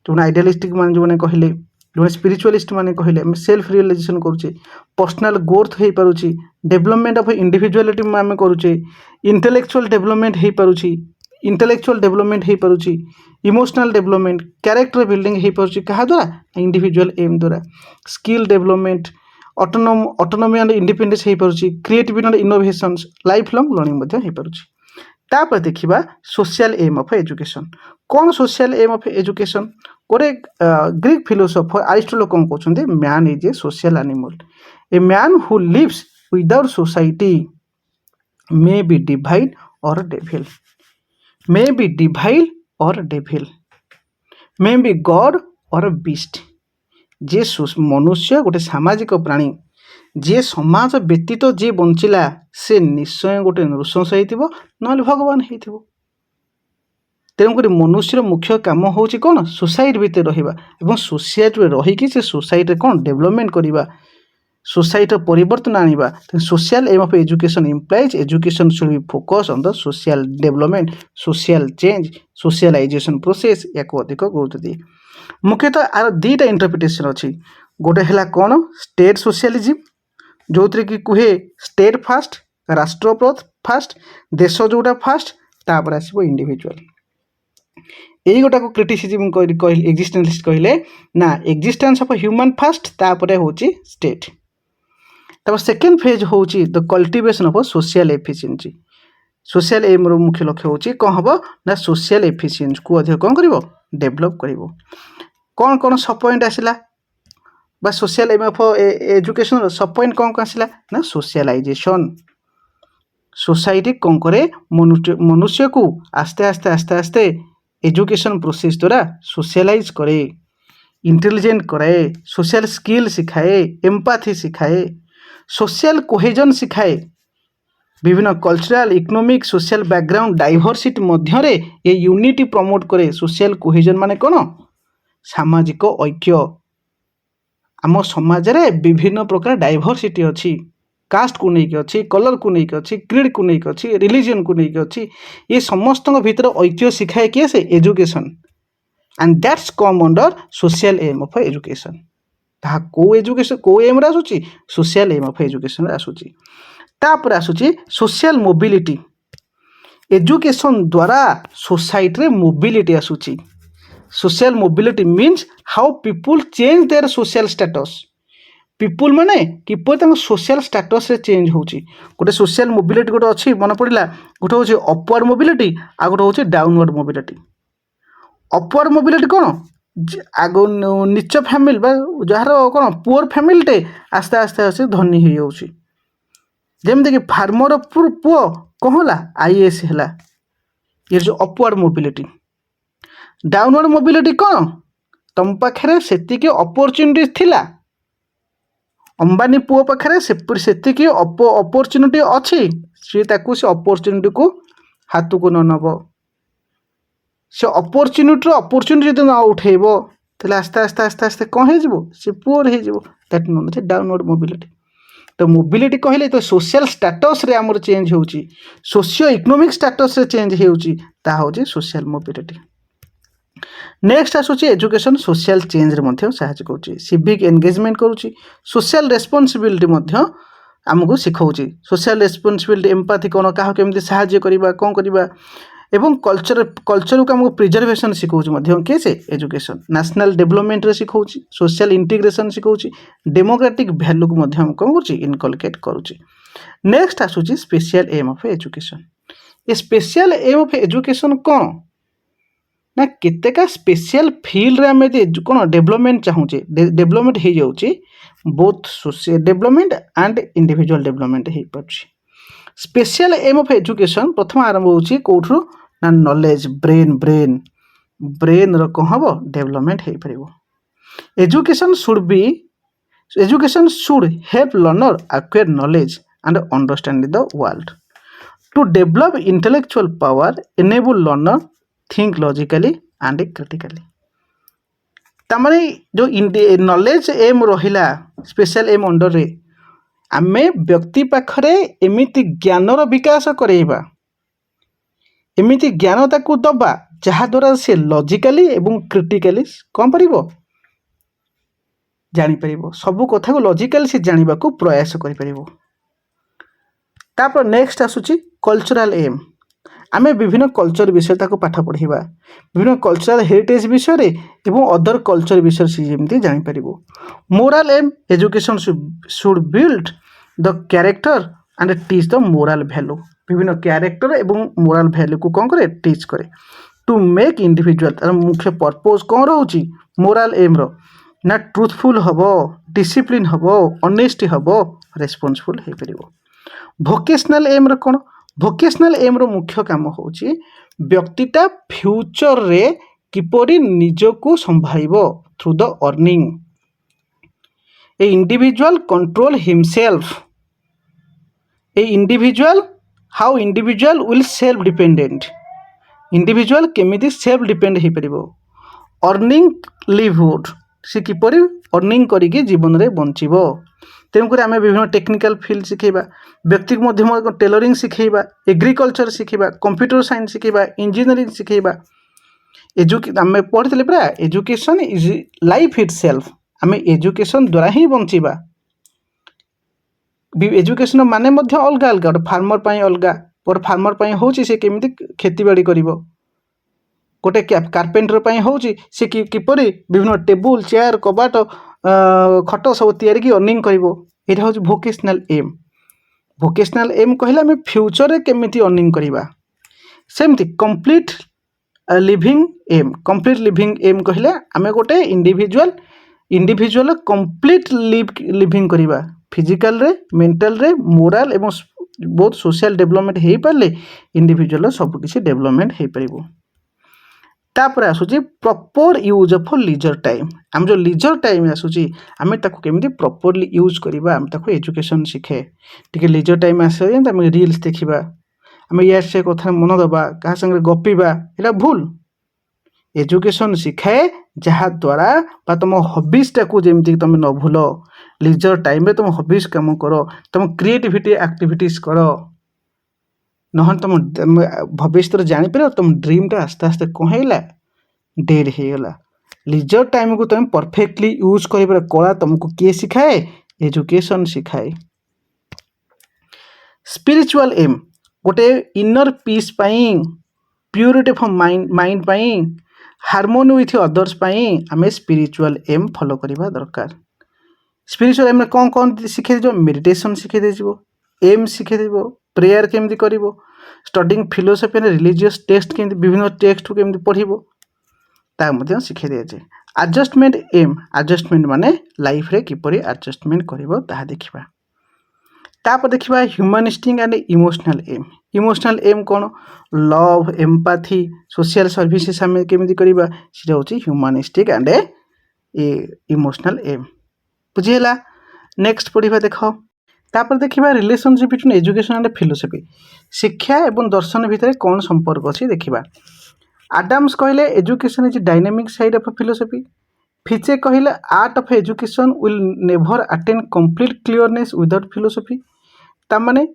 जो आइडियालिस्टिक मान जो मैंने कहले जो स्पिरिचुअलिस्ट मैंने कहले सेल्फ रियलाइजेशन करुचे पर्सनाल ग्रोथ हो पारे डेभलपमेंट ऑफ इंडिविजुअलिटी आम करुचे इंटेलेक्चुअल डेभलपमेंट हो पारे इंटेलेक्चुअल डेभलपमेंट हो पारे इमोशनल डेभलपमेंट कैरेक्टर बिल्डिंग हो पारे क्या द्वारा इंडिविजुअल एम द्वारा skill development autonomy and independence हो पारे creativity and innovations life long learning हो पारे तापर देखिबा सोशल एम ऑफ एजुकेशन कौन सोशल एम ऑफ एजुकेशन गोटे ग्रीक फिलोसोफर अरिस्टोटल कौन कहते man is a social animal a man who lives without society may be divine or devil may be divine or devil may be god or beast जे मनुष्य गोटे सामाजिक प्राणी जे समाज व्यतीत जे बंचिला से निश्चय गोटे नृशंस हो ना भगवान हो तेणुक मनुष्यर मुख्य कम हूँ कौन सोसाइटी भितर रहा सोसाइटी रहीकि से सोसाइटी कौन डेभलपमेंट करवा सोसाइटी परिवर्तन आनिबा social aim of education implies education should be focus on the social development social change socialization process या अधिक गुरुत्व दिए मुख्यतः आर दुईटा इंटरप्रिटेशन अच्छी गोटे है कौन स्टेट सोशलिज्म जो थी कि कहे स्टेट फास्ट राष्ट्र फास्ट देश जोटा फास्ट तापर आसो इंडिविजुअल यही गोटा को क्रिटिसिजम कहले एक्जिस्टेंसलिस्ट कहले ना एक्जिस्टेंस ऑफ ह्यूमन फास्ट तापर होची स्टेट तापर सेकेंड फेज होची the cultivation of social efficiency social aim रो मुख्य लक्ष्य होची कौन हम ना सोशल एफिशिएंसी को अधिक कौन करिवो डेभलप करिवो कौन कौन सब पॉइंट आसला बा सोशल एम ऑफ एजुकेशन सब पॉइंट कौन कौन आसला ना सोशलाइजेशन सोसाइटी कौन करे मनुष्य को आस्ते आस्ते आस्ते आस्ते एजुकेशन प्रोसेस द्वारा सोशलाइज करे इंटेलिजेंट कराए सोशल स्किल सिखाए एम्पाथी सिखाए सोशल कोहेजन सिखाए विभिन्न cultural economic social background diversity मध्य ये यूनिटी प्रमोट करे सोशल कोहेजन माने कौन सामाजिक ऐक्य आम समाज रे विभिन्न प्रकार डाइवर्सिटी अच्छी कास्ट को लेकिन अच्छी कलर को लेकिन अच्छी क्रीड को लेकिन अच्छी रिलीजन को लेकिन अच्छी ये समस्त भीतर ऐक्य सिखाए किए से education and that's come under social aim of education ताहा को एजुकेशन को एम रे आसुची सोशल एम ऑफ एजुकेशन रे आसुची तापर आसुची सोशल मोबिलिटी एजुकेशन द्वारा सोसाइटी रे मोबिलिटी आसुची social mobility means how people change their social status people माने किपर सोशल स्टेटस रे चेंज होची गोटे सोशल मोबिलिटी गोटे अच्छी मन पड़ा गोटे हूँ अपवर्ड मोबिलिटी आ गोटे हूँ डाउनवर्ड मोबिलिटी अपवर्ड मोबिलिटी कौन आग नीच फैमिली जार कौन पुअर फैमिली आस्ते आस्ते आस्ते धनी हो जाऊँगी जमीक फार्मर पुओ कौन है आईएएस है ये जो अपवर्ड मोबिलिटी डाउनवर्ड मोबिलिटी कौन तुम पाखे से अपॉर्चुनिटी थिला अंबानी पुओ पाखे से अपॉर्चुनिटी अच्छी सी से अपॉर्चुनिटी को हाथ को न नब से अपॉर्चुनिटी जो न उठेब तो आस्ते आस्ते आस्ते आस्ते कौन हो पुअर हो that known is downward mobility तो मोबिलिटी कहले तो सोशल स्टेटस रे आमर चेंज होची सोशियो इकोनॉमिक स्टेटस रे चेंज होची ता होची सोशल मोबिलिटी नेक्स्ट आसुची एजुकेशन सोशल चेंज रे मध्य सहायता करुची सिविक एंगेजमेंट करुची सोशल रेस्पॉन्सिबिलिटी मध्य आमको सिखाऊची सोशल रेस्पॉन्सिबिलिटी एम्पाथी कौन क्या केमती सहायता करवा कौन करवा एवं कल्चर को आमको प्रिजर्वेशन सिखाऊची मध्य के से एजुकेशन नेशनल डेवलपमेंट रे सिखाऊची सोशल इंटीग्रेशन सिखाऊची डेमोक्रेटिक वैल्यू को मध्य कौन करुची इनकलकेट करुची नेक्स्ट आसुची स्पेशल एम ऑफ एजुकेशन ये स्पेशल एम ऑफ एजुकेशन कौन ना केतेका स्पेशल फील्ड रे आमे कौन डेवलपमेंट चाहूचे डेवलपमेंट हो जाउची both social development and individual development हो पाछी स्पेशल एम ऑफ एजुकेशन प्रथम आरंभ होची कोठरो ना नॉलेज ब्रेन रो कौन हम डेवलपमेंट हो पारिबो education should help learner acquire knowledge and understand the world to develop intellectual power enable learner think logically and critically तमाने जो नॉलेज एम रहिला स्पेशल एम अंडर रे आमे व्यक्ति पाखरे एमिति ज्ञानर विकास करेइबा एमिति ज्ञान ताकू दबा जहाद्वारा से लॉजिकली एवं क्रिटिकली कौन पारिबो जानी पारिबो सबु कथा को लॉजिकली से जानिबा को प्रयास करि पारिबो। तापर नेक्स्ट आसुची कल्चरल एम आमे विभिन्न कल्चर विषय ताको पाठ पढ़िबा विभिन्न कल्चरल हेरिटेज विषय रे एवं अदर कल्चर विषय से जेमती जानि पारिबो। Moral aim education should build the character and teach the moral value विभिन्न कैरेक्टर एवं मोरल वैल्यू को कौन करे टीच करे टू मेक इंडिविजुअल तार मुख्य पर्पज कौन रोची मोरल एम रो ना ट्रुथफुल हबो डिसिप्लिन हबो ऑनेस्टी हबो रेस्पॉन्सिबल हे परिबो। भोकेशनल एम रो कौन भोकेशनल एम रो मुख्य काम होची व्यक्तिटा फ्यूचर रे किपरि निजको संभाइबो through the earning a individual control himself a individual how individual will self dependent individual केमिति सेल्फ डिपेंड हो पारिबो। अर्निंग लिवहुड से किपरि अर्निंग करिके जीवन रे बंचिबो तेणुकर आम विभिन्न टेक्निकल फील्ड शिखेबा व्यक्ति को टेलरिंग शिखेबा एग्रीकल्चर शिखेबा कंप्यूटर साइंस शिखेबा इंजीनियरिंग शिखेबा आम पढ़ी पूरा एजुकेशन इज लाइफ इटसेल्फ आम एजुकेशन द्वारा ही बंचिबा एजुकेशन माने मध्य अलग अलग गोटे फार्मर पाई अलग गोटे फार्मर पाई होची से केमिति खेती बाड़ी करिवो गोटे कार्पेंटर पाई होची से किपरि विभिन्न टेबुल चेयर कबाट खट सब तैयारी की अर्निंग करिवो एटा होची भोकेशनल एम कहले आम फ्यूचर रे केमिति अर्निंग करिबा। सेमति कंप्लीट लिविंग एम कहले आम गोटे इंडिविजुअल कंप्लीट लिविंग करिबा फिजिकल रे मेंटल रे मोरल एवं बहुत सोशल डेवलपमेंट हो पारे इंडिविजुअल सब किसी डेवलपमेंट हो पारिबो। तापर आसुची proper use of leisure time आम जो लीजर टाइम आसुची आम ताको केमिति प्रॉपरली यूज करिबा आम ताको एजुकेशन शिखे टिके लीजर टाइम आसे आम रील्स देखिबा आम यार से कथा मन दबा कहा संगे गपिबा एटा भूल एजुकेशन शिखाए जहा द्वारा बा तुम हॉबीज टाको जेमती तुम न भूल लीजर टाइम रे तुम हॉबीज काम करो तुम क्रिएटिविटी एक्टिविटीज करो नहन तुम भविष्य जानी पार तुम ड्रीम टा आस्ते आस्ते कहला डेर हो गला लीजर टाइम को तुम परफेक्टली यूज कर कला तुमको किए सिखाए एजुकेशन सिखाए। स्पिरिचुअल एम गोटे इनर पीस पाई प्यूरिटी ऑफ माइंड पाई हार्मोनी विथ अदर्स पाई आम स्पिरिचुअल एम फॉलो करवा दरकार। स्पिरिचुअल एम कौन कौन शिखे दीजिए मेडिटेशन शिखे दीजिए एम शिखे दीजिए प्रेयर केमती कर studying philosophy and religious text के विभिन्न टेक्स्ट केमती पढ़ो ता शिखे दी जाए। एडजस्टमेंट एम एडजस्टमेंट माने लाइफ रे किपरि एडजस्टमेंट करिवो ताहा देखिबा। तापर देखिबा ह्यूमनिस्टिक एंड इमोशनल एम कौन लव एम्पैथी सोशल सर्विसेस आम केमती करवा सीटा होची ह्यूमनिस्टिक एंड इमोशनल एम बुझीगला। नेक्स्ट पढ़िबा देख तापर देखिबा relationship between education and philosophy शिक्षा एवं दर्शन भितर कौन संपर्क अच्छी देखिबा। आडम्स कहले education is dynamic side of philosophy Fichte कहले art of education will never attain complete clearness without philosophy तामाने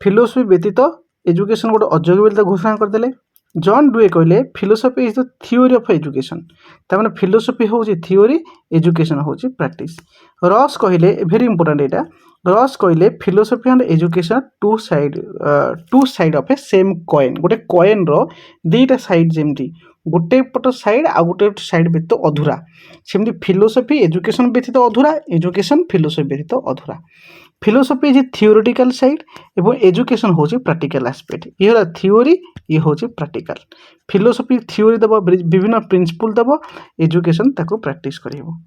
फिलोसफी व्यतीत एजुकेशन गोटे अयोग्य बोली घोषणा करदेले। जॉन डुए कहले philosophy is the theory of education तामाने फिलोसफी होची थ्योरी एजुकेशन होची प्रैक्टिस। रॉस कहले वेरी इंपोर्टेंट एटा रॉस कहले philosophy and education two side of a same coin गोटे कॉइन रो दीटा साइड जेमती गोटे पट साइड आ गोटे साइड व्यतीत अधूरा सेमती फिलोसफी एजुकेशन व्यतीत अधूरा एजुकेशन फिलोसफी व्यतीत अधूरा। फिलोसफी इज थियोरिटिकल साइड एवं एजुकेशन होची प्रैक्टिकल एस्पेक्ट ये होला थ्योरी ये होची प्रैक्टिकल। फिलोसफी थ्योरी दबो विभिन्न प्रिंसिपल दबो एजुकेशन ताको प्रैक्टिस करिवो।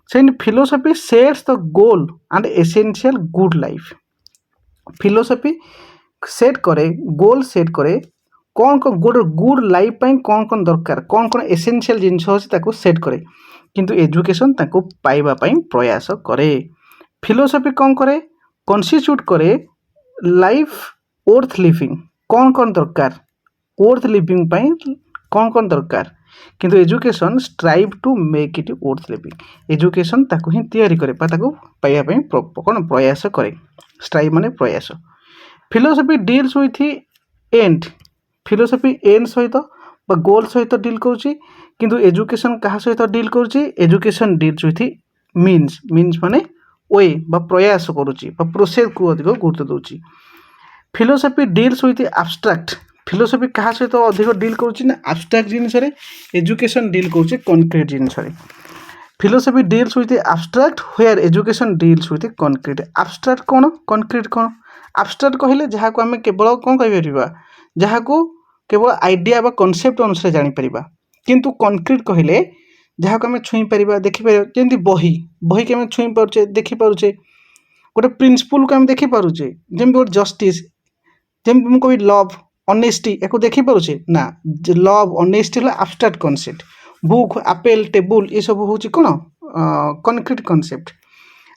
सेन philosophy sets the goal and essential good life philosophy set करे गोल सेट करे कौन कौन गुड लाइफ पाई कौन दरकार कौन एसेंशियल जिनस अछि ताको सेट करे किंतु एजुकेशन ताको पाइबा पाई प्रयास करे। फिलोसफी कौन करे कॉन्स्टिट्यूट करे लाइफ वर्थ लिविंग कौन दरकार वर्थ लिविंग पाई कौन दरकार किंतु education strive to make it worth living education ताकू ही तैयारी करे ताकू पाइबा पई कौन प्रयास करे स्ट्राइव माने प्रयास philosophy deals with and philosophy and सहित बा गोल सहित डील करुच्ची किंतु एजुकेशन कहा सहित डील करुच्ची education deals with means means माने वे बा प्रयास करुच्ची बा प्रोसेस को अधिक गुरुत्व दउची philosophy deals with abstract philosophy क्या सहित अधिक डील करुच्ची ना एब्स्ट्रैक्ट जिनिस रे एजुकेशन डील करुच्ची कॉन्क्रीट जिनिस रे philosophy deals with abstract where education deals with concrete abstract कौन कॉन्क्रीट कौन एब्स्ट्रैक्ट कहले जहाँ को आम केवल कौन कह जहाँ को केवल आइडिया बा कॉन्सेप्ट अनुसार जानी परिबा किंतु कॉन्क्रीट कहले जहाँ को आम छुई परिबा देखि परिबा जेंति बही बही के आम छुई पारुचे देखि पारुचे गोटे प्रिंसिपल को आम देखि पारुचे जेमि गोटे जस्टिस जेमि मु कहि लव ऑनेस्टी एको देखि पारुचे ना लव ऑनेस्टी हला abstract concept book Apple table ये सब हूँ कौन कॉन्क्रीट कॉन्सेप्ट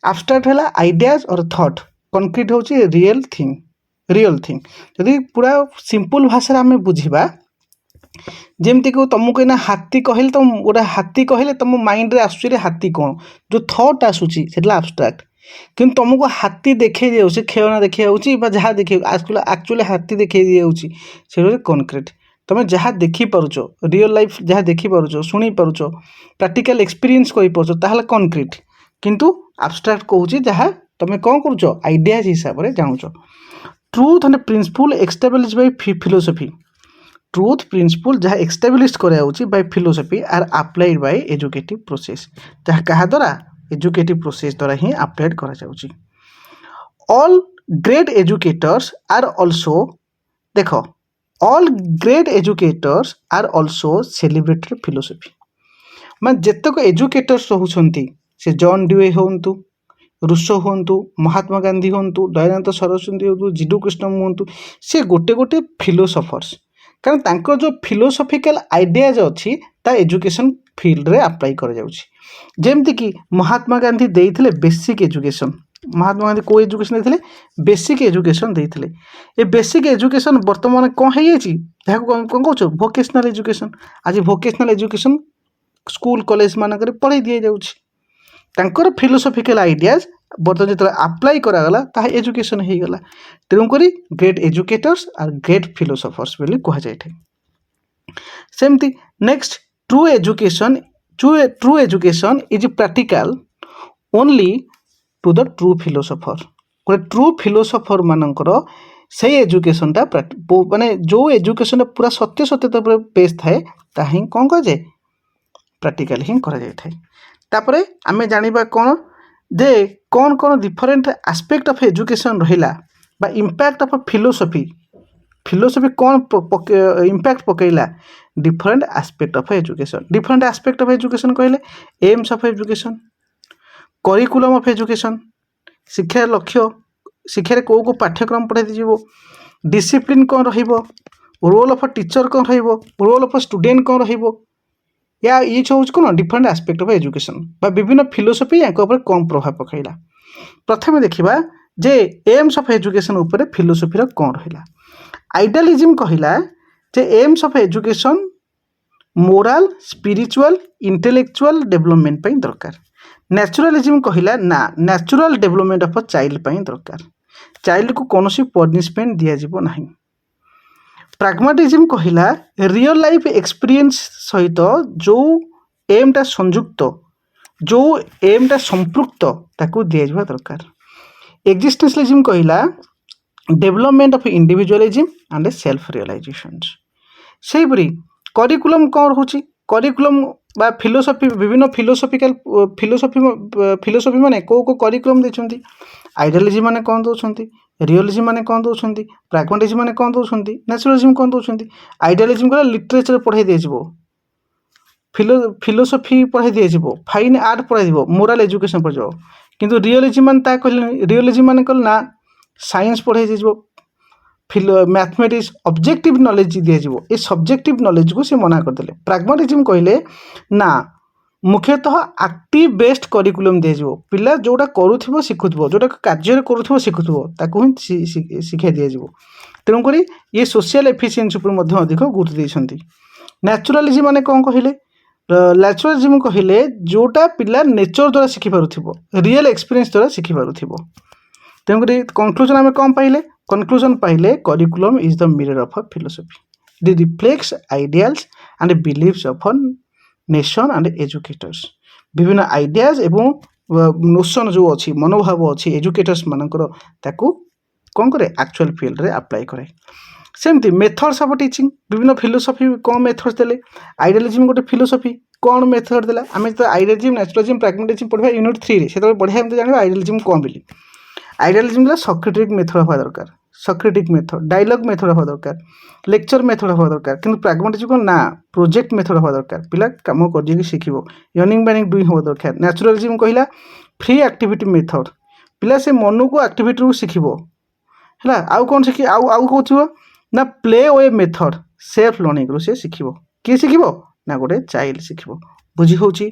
एब्स्ट्रैक्ट है आइडियाज और थॉट कॉन्क्रीट हूँ रियल थिंग जदि पूरा सिंपल भाषा आम बुझा जमती को तुमको ना हाथी कहले तुम गोटे हाथी कहले तुम माइंड रे आसुची हाथी कौन जो थॉट आसूची सेटा एब्स्ट्रैक्ट किंतु तुमको हाथी देखे दिया खेलना देखा जहाँ देखे एक्चुअली हाथी देखे दिया कॉन्क्रीट तुम जहाँ देखिपुच रियल लाइफ जहाँ देखिपुच शुणी पारुच प्रैक्टिकल एक्सपीरियंस कर कॉन्क्रीट किंतु एब्स्ट्रैक्ट कहूँ जहाँ तुम कौन करुच आइडियाज हिसाब से जानूच truth and principle establish by philosophy truth principle जहाँ एस्टाब्लिश कराऊँच by philosophy are applied by educative process जहाँ क्या द्वारा एजुकेटिव प्रोसेस द्वारा ही अप्लाइड कराऊँच all great educators are also देख all great educators are also celebrated philosophy मैं जितक एजुकेटर्स रोचंती से जॉन ड्यूए हूँ रुसो हूँ महात्मा गांधी हूँ दयानंद सरस्वती हूँ जीडू कृष्ण हूँ से गोटे गोटे फिलोसफर्स कारण तांकर जो फिलोसफिकल आइडियाज अच्छी ता एजुकेशन फील्ड रे अप्लाई कर जमती कि महात्मा गांधी देइथिले बेसिक एजुकेशन महात्मा गांधी को एजुकेशन देते बेसिक एजुकेशन देते ये बेसिक एजुकेशन बर्तमान कौन है कौन कौन भोकेशनल एजुकेशन आज भोकेशनल एजुकेशन स्कूल कॉलेज मानक पढ़ाई दि जाऊँगी फिलोसफिकल आइडियाज बर्तमान जो अप्लाई करागला ताहा एजुकेशन हो गला तेणुक great educators are great philosophers बोली कहुए सेमती next true education is practical only to the true philosopher गोटे ट्रू फिलोसफर मानकर से एजुकेशनटा माने जो एजुकेशन पूरा सत्य सत्यता बेस थाए ता ही कौन कहे प्रैक्टिकल ही करा आमे जानिबा कौन जे कौन कौन डिफरेंट एस्पेक्ट ऑफ एजुकेशन रहिला बा इम्पैक्ट ऑफ फिलोसफी फिलोसफी कौन इम्पैक्ट पकईला डिफरेंट एस्पेक्ट ऑफ एजुकेशन कहले aims of education curriculum of education शिक्षार लक्ष्य शिक्षार कौ को पाठ्यक्रम पढ़ाई दीजिए डिसिप्लिन कौन रहिबो रोल ऑफ टीचर कौन रहिबो रोल ऑफ स्टूडेंट कौन रहिबो या ये हूँ कौन डिफरेंट एस्पेक्ट ऑफ एजुकेशन विभिन्न फिलोसफी या कौन प्रभाव पकईला प्रथम देखा जे एम्स ऑफ एजुकेशन उपर फिलोसफीर कौन रहा आइडियालिज्म कहला जे aims of education moral spiritual intellectual development पे दरकार नेचुरलिज्म कहला ना नेचुरल डेवलपमेंट ऑफ चाइल्ड पे दरकार चाइल्ड को कौन पनिशमेंट दि जाव ना प्राग्माटिज्म कहला रियल लाइफ एक्सपीरियंस सहित जो एमटा संयुक्त जो एमटा संपृक्त ताकू दि जावा दरकार एक्जिस्टेंशियलिज्म कहला development of individualism and self realisation से करिकुलम कौन रोचे करिकुलम बा फिलोसफी विभिन्न फिलोसफी माने को करिकुलम देछंती आइडियालिज्म माने कौन दौरान रियलिज्म माने कौन दौरान प्राग्मेटिज्म माने कौन दौरान नेचुरलिज्म कौन दौरान आइडियालिज्म को लिटरेचर पढ़ाई दिया फिलोसफी पढ़ाई दिया फाइन आर्ट पढ़ाई मोराल एजुकेशन पढ़ किंतु रियलिज्म मान रियलिज्म मान कल ना साइंस पढ़ाई दिया मैथमेटिक्स ऑब्जेक्टिव नॉलेज दिया ये सब्जेक्टिव नॉलेज को से मना करदे प्राग्मेटिज्म कहले ना मुख्यतः एक्टिव बेस्ड करिकुलम दिया पिला जोटा करूथिबो शिखुथिबो जोटा कार्य करूथिबो शिखुथिबो ताकू ही शिक्षा दिया तेणुक ये सोशल एफिशिएंसी पर अधिक गुरुत्व देइछंती ନ୍ୟାଚୁରାଲିଜିମ୍ ମାନେ କ'ଣ କହିଲେ? ନ୍ୟାଚୁରାଲିଜିମ୍ କହିଲେ ଯେଉଁଟା ପିଲା ନେଚର ଦ୍ୱାରା ଶିଖିପାରୁଥିବ, ରିଏଲ୍ ଏକ୍ସପିରିଏନ୍ସ ଦ୍ୱାରା ଶିଖିପାରୁଥିବ। ତେଣୁକରି କନକ୍ଲୁଜନ୍ ଆମେ କ'ଣ ପାଇଲେ? କନକ୍ଲୁଜନ୍ ପାଇଲେ curriculum is the mirror of ଅ philosophy. It reflects ideals and beliefs of a nation and educators। ବିଭିନ୍ନ ଆଇଡ଼ିଆଜ ଏବଂ ନୋସନ୍ ଯେଉଁ ଅଛି, ମନୋଭାବ ଅଛି ଏଜୁକେଟର୍ସ ମାନଙ୍କର, ତାକୁ କ'ଣ କରେ? ଆକ୍ଚୁଆଲ୍ ଫିଲ୍ଡରେ ଆପ୍ଲାଏ କରେ। ସେମିତି ମେଥଡ୍ସ ଅଫ୍ ଟିଚିଂ, ବିଭିନ୍ନ ଫିଲୋସଫି କ'ଣ ମେଥଡ୍ ଦେଲେ? ଆଇଡ଼ିଆଲିଜିମ୍ ଗୋଟେ ଫିଲୋସଫି, କ'ଣ ମେଥଡ୍ ଦେଲା? ଆମେ ତ ଆଇଡ଼ିଆଲିଜିମ୍, ନ୍ୟାଚୁରାଲିଜିମ୍, ପ୍ରାଗ୍ମାଟିଜିମ୍ ପଢ଼ିବା ୟୁନିଟ୍ 3ରେ, ସେତେବେଳେ ବଢ଼ିଆ ଏମିତି ଜାଣିବା ଆଇଡ଼ିଆଲିଜିମ୍ କ'ଣ ବୋଲି। ଆଇଡ଼ିଆଲିଜିମ୍ ହେଲା ସକ୍ରେଟିକ୍ ମେଥଡ୍ ହେବା ଦରକାର, ସକ୍ରେଟିକ୍ ମେଥଡ୍, ଡାଇଲଗ୍ ମେଥଡ୍ ହେବା ଦରକାର, ଲେକ୍ଚର ମେଥଡ୍ ହେବା ଦରକାର। କିନ୍ତୁ ପ୍ରାଗ୍ମାଟିଜିମ୍ କ'ଣ ନା ପ୍ରୋଜେକ୍ଟ ମେଥଡ୍ ହେବା ଦରକାର, ପିଲା କାମ କରିକି ଶିଖିବ। ୟର୍ନିଂ ବାର୍ନିଂ ଡୁଇଂ ହେବା ଦରକାର। ନ୍ୟାଚୁରାଲିଜିମ୍ କହିଲା ଫ୍ରି ଆକ୍ଟିଭିଟି ମେଥଡ୍, ପିଲା ସେ ମନକୁ ଆକ୍ଟିଭିଟିରୁ ଶିଖିବ ହେଲା। ଆଉ କ'ଣ ଶିଖି ଆଉ କହୁଥିବ ନା ପ୍ଲେ ୱେ ମେଥଡ୍, ସେଲ୍ଫ ଲର୍ଣ୍ଣିଂରୁ ସେ ଶିଖିବ। କିଏ ଶିଖିବ? ନା ଗୋଟେ ଚାଇଲ୍ଡ ଶିଖିବ। ବୁଝି ହେଉଛି?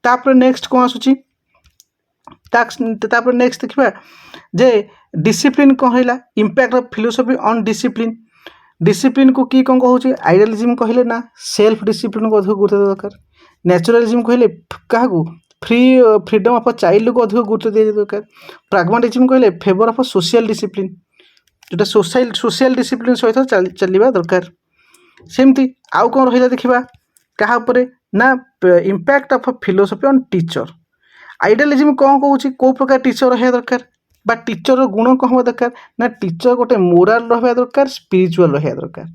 ତାପରେ ନେକ୍ସଟ କ'ଣ ଆସୁଛି? ତାପରେ ନେକ୍ସଟ ଦେଖିବା ଯେ ଡିସିପ୍ଲିନ୍ କ'ଣ ହେଲା? Impact of philosophy on discipline. ଡିସିପ୍ଲିନ୍କୁ କି କ'ଣ କହୁଛି? ଆଇଡ଼ିଆଲିଜିମ୍ କହିଲେ ନା ସେଲ୍ଫ ଡିସିପ୍ଲିନ୍କୁ ଅଧିକ ଗୁରୁତ୍ୱ ଦେବା ଦରକାର। ନ୍ୟାଚୁରାଲିଜିମ୍ କହିଲେ କାହାକୁ? ଫ୍ରିଡମ୍ ଅଫ୍ ଅ ଚାଇଲ୍ଡକୁ ଅଧିକ ଗୁରୁତ୍ୱ ଦିଆଯିବା ଦରକାର। ପ୍ରାଗ୍ମାଟିଜିମ୍ କହିଲେ ଫେଭର ଅଫ୍ ସୋସିଆଲ ଡିସିପ୍ଲିନ୍, ଯେଉଁଟା ସୋସିଆଲ ଡିସିପ୍ଲିନ୍ ସହିତ ଚାଲିବା ଦରକାର। ସେମିତି ଆଉ କ'ଣ ରହିଲା ଦେଖିବା କାହା ଉପରେ? ନା impact of philosophy on teacher. Idealism କ'ଣ କହୁଛି? କେଉଁ ପ୍ରକାର ଟିଚର ରହିବା ଦରକାର ବା ଟିଚରର ଗୁଣ କ'ଣ ହେବା ଦରକାର? ନା ଟିଚର ଗୋଟେ ମୋରାଲ ରହିବା ଦରକାର, ସ୍ପିରିଚୁଆଲ ରହିବା ଦରକାର।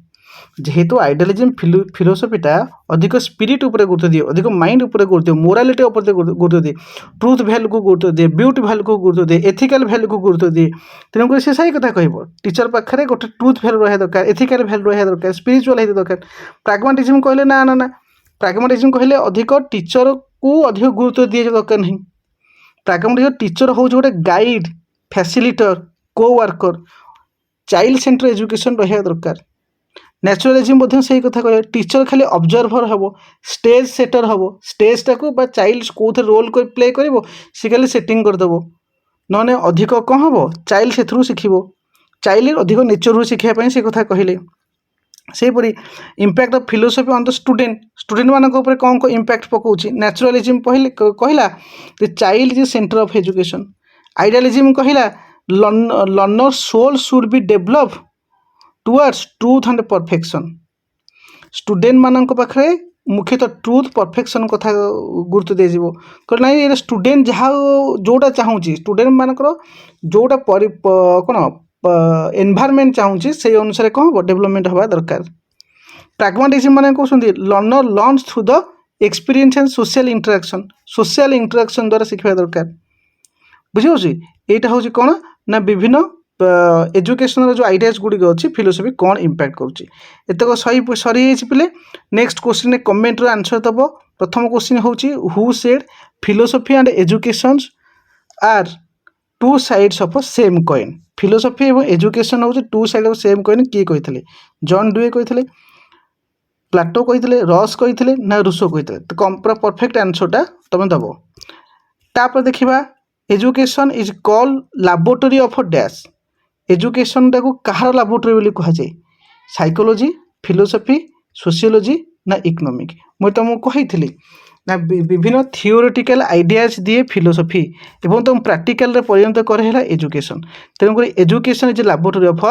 ଯେହେତୁ ଆଇଡ଼ିଆଲିଜିମ୍ ଫିଲୋସଫିଟା ଅଧିକ ସ୍ପିରିଟ୍ ଉପରେ ଗୁରୁତ୍ୱ ଦିଏ, ଅଧିକ ମାଇଣ୍ଡ ଉପରେ ଗୁରୁତ୍ୱ ଦିଏ, ମୋରାଲିଟି ଉପରେ ଗୁରୁତ୍ୱ ଦିଏ, ଟ୍ରୁଥ୍ ଭ୍ୟାଲୁକୁ ଗୁରୁତ୍ୱ ଦିଏ, ବିୟୁଟି ଭ୍ୟାଲୁକୁ ଗୁରୁତ୍ୱ ଦିଏ, ଏଥିକାଲ ଭ୍ୟାଲୁକୁ ଗୁରୁତ୍ୱ ଦିଏ। ତେଣୁକରି ସେ ସେଇ କଥା କହିବ, ଟିଚର ପାଖରେ ଗୋଟେ ଟ୍ରୁଥ୍ ଭ୍ୟାଲୁ ରହିବା ଦରକାର, ଏଥିକାଲ ଭ୍ୟାଲୁ ରହିବା ଦରକାର, ସ୍ପିରିଚୁଆଲ ହେଇଥିବା ଦରକାର। ପ୍ରାଗ୍ମାଟିଜିମ୍ କହିଲେ ନା ପ୍ରାଗ୍ମାଟିଜିମ୍ କହିଲେ ଅଧିକ ଟିଚରକୁ ଅଧିକ ଗୁରୁତ୍ୱ ଦିଆଯିବା ଦରକାର ନାହିଁ। ପ୍ରାଗ୍ମାଟିଜିମ୍ ଟିଚର ହେଉଛି ଗୋଟେ ଗାଇଡ଼, ଫ୍ୟାସିଲିଟର, କୋ ୱାର୍କର, ଚାଇଲ୍ଡ ସେଣ୍ଟର ଏଜୁକେସନ୍ ରହିବା ଦରକାର। ନ୍ୟାଚୁରାଲିଜିମ୍ ମଧ୍ୟ ସେଇ କଥା କହିଲେ ଟିଚର ଖାଲି ଅବଜର୍ଭର ହେବ, ଷ୍ଟେଜ୍ ସେଟର ହେବ, ଷ୍ଟେଜ୍ଟାକୁ ବା ଚାଇଲ୍ଡ କେଉଁଥିରେ ରୋଲ୍ ପ୍ଲେ କରିବ ସେ ଖାଲି ସେଟିଂ କରିଦେବ, ନହେଲେ ଅଧିକ କ'ଣ ହେବ? ଚାଇଲ୍ଡ ସେଥିରୁ ଶିଖିବ। ଚାଇଲ୍ଡ ଅଧିକ ନେଚରରୁ ଶିଖିବା ପାଇଁ ସେ କଥା କହିଲେ। ସେହିପରି impact of philosophy on the ଷ୍ଟୁଡେଣ୍ଟମାନଙ୍କ ଉପରେ କ'ଣ ଇମ୍ପାକ୍ଟ ପକାଉଛି? ନ୍ୟାଚୁରାଲିଜିମ୍ କହିଲା the child is centre of education. Idealism କହିଲା learner soul should be develop towards truth and perfection. ଷ୍ଟୁଡେଣ୍ଟମାନଙ୍କ ପାଖରେ ମୁଖ୍ୟତଃ ଟ୍ରୁଥ୍ ପରଫେକ୍ସନ୍ କଥା ଗୁରୁତ୍ୱ ଦିଆଯିବ। କହିଲେ ନାଇଁ ଏଇଟା ଷ୍ଟୁଡେଣ୍ଟ ଯେଉଁଟା ଚାହୁଁଛି, ଷ୍ଟୁଡେଣ୍ଟମାନଙ୍କର ଯେଉଁଟା କ'ଣ ଏନଭାରମେଣ୍ଟ ଚାହୁଁଛି ସେଇ ଅନୁସାରେ କ'ଣ ହେବ? ଡେଭଲପମେଣ୍ଟ ହେବା ଦରକାର। ପ୍ରାଗ୍ମାଟିଜିମ୍ ମାନେ କହୁଛନ୍ତି learner learns through the experience and social interaction ଦ୍ୱାରା ଶିଖିବା ଦରକାର। ବୁଝିହେଉଛି? ଏଇଟା ହେଉଛି କ'ଣ ନା ବିଭିନ୍ନ ଏଜୁକେସନର ଯେଉଁ ଆଇଡ଼ିଆଜ ଗୁଡ଼ିକ ଅଛି ଫିଲୋସଫି କ'ଣ ଇମ୍ପାକ୍ଟ କରୁଛି। ଏତକ ସରିଯାଇଛି ପିଲେ। ନେକ୍ସଟ କ୍ୱେଶ୍ଚିନ୍ରେ କମେଣ୍ଟର ଆନ୍ସର ଦେବ। ପ୍ରଥମ କ୍ୱେଶ୍ଚିନ୍ ହେଉଛି who said philosophy and education are two sides of a same coin. Philosophy ଏବଂ ଏଜୁକେସନ୍ ହେଉଛି two side of same coin କିଏ କହିଥିଲେ? ଜନ୍ ଡୁଏ କହିଥିଲେ, ପ୍ଲାଟୋ କହିଥିଲେ, ରସ୍ କହିଥିଲେ, ନା ରୁସୋ କହିଥିଲେ? ତ ପୁରା ପରଫେକ୍ଟ ଆନ୍ସରଟା ତୁମେ ଦେବ। ତାପରେ ଦେଖିବା education is called laboratory of ଅ ଡ୍ୟାସ୍। ଏଜୁକେସନ୍ଟାକୁ କାହାର ଲାବୋରେଟୋରୀ ବୋଲି କୁହାଯାଏ? ସାଇକୋଲୋଜି, ଫିଲୋସଫି, ସୋସିଓଲୋଜି ନା ଇକୋନୋମିକ୍? ମୁଁ ତୁମକୁ କହିଥିଲି ନା ବିଭିନ୍ନ ଥିଓରିଟିକାଲ ଆଇଡ଼ିଆଜ ଦିଏ ଫିଲୋସଫି ଏବଂ ତୁମ ପ୍ରାକ୍ଟିକାଲରେ ପରିଣତ କରେ ହେଲା ଏଜୁକେସନ୍। ତେଣୁକରି education is laboratory of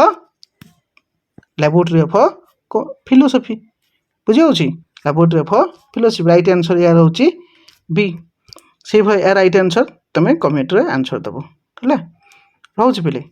philosophy. ବୁଝିହେଉଛି? Laboratory of philosophy. Right answer ଏହାର ହେଉଛି ବି। ସେଇଭଳି ଏହା ରାଇଟ୍ ଆନ୍ସର ତୁମେ କମେଣ୍ଟରେ ଆନ୍ସର ଦେବ ହେଲା। ରହୁଛି ପିଲେ।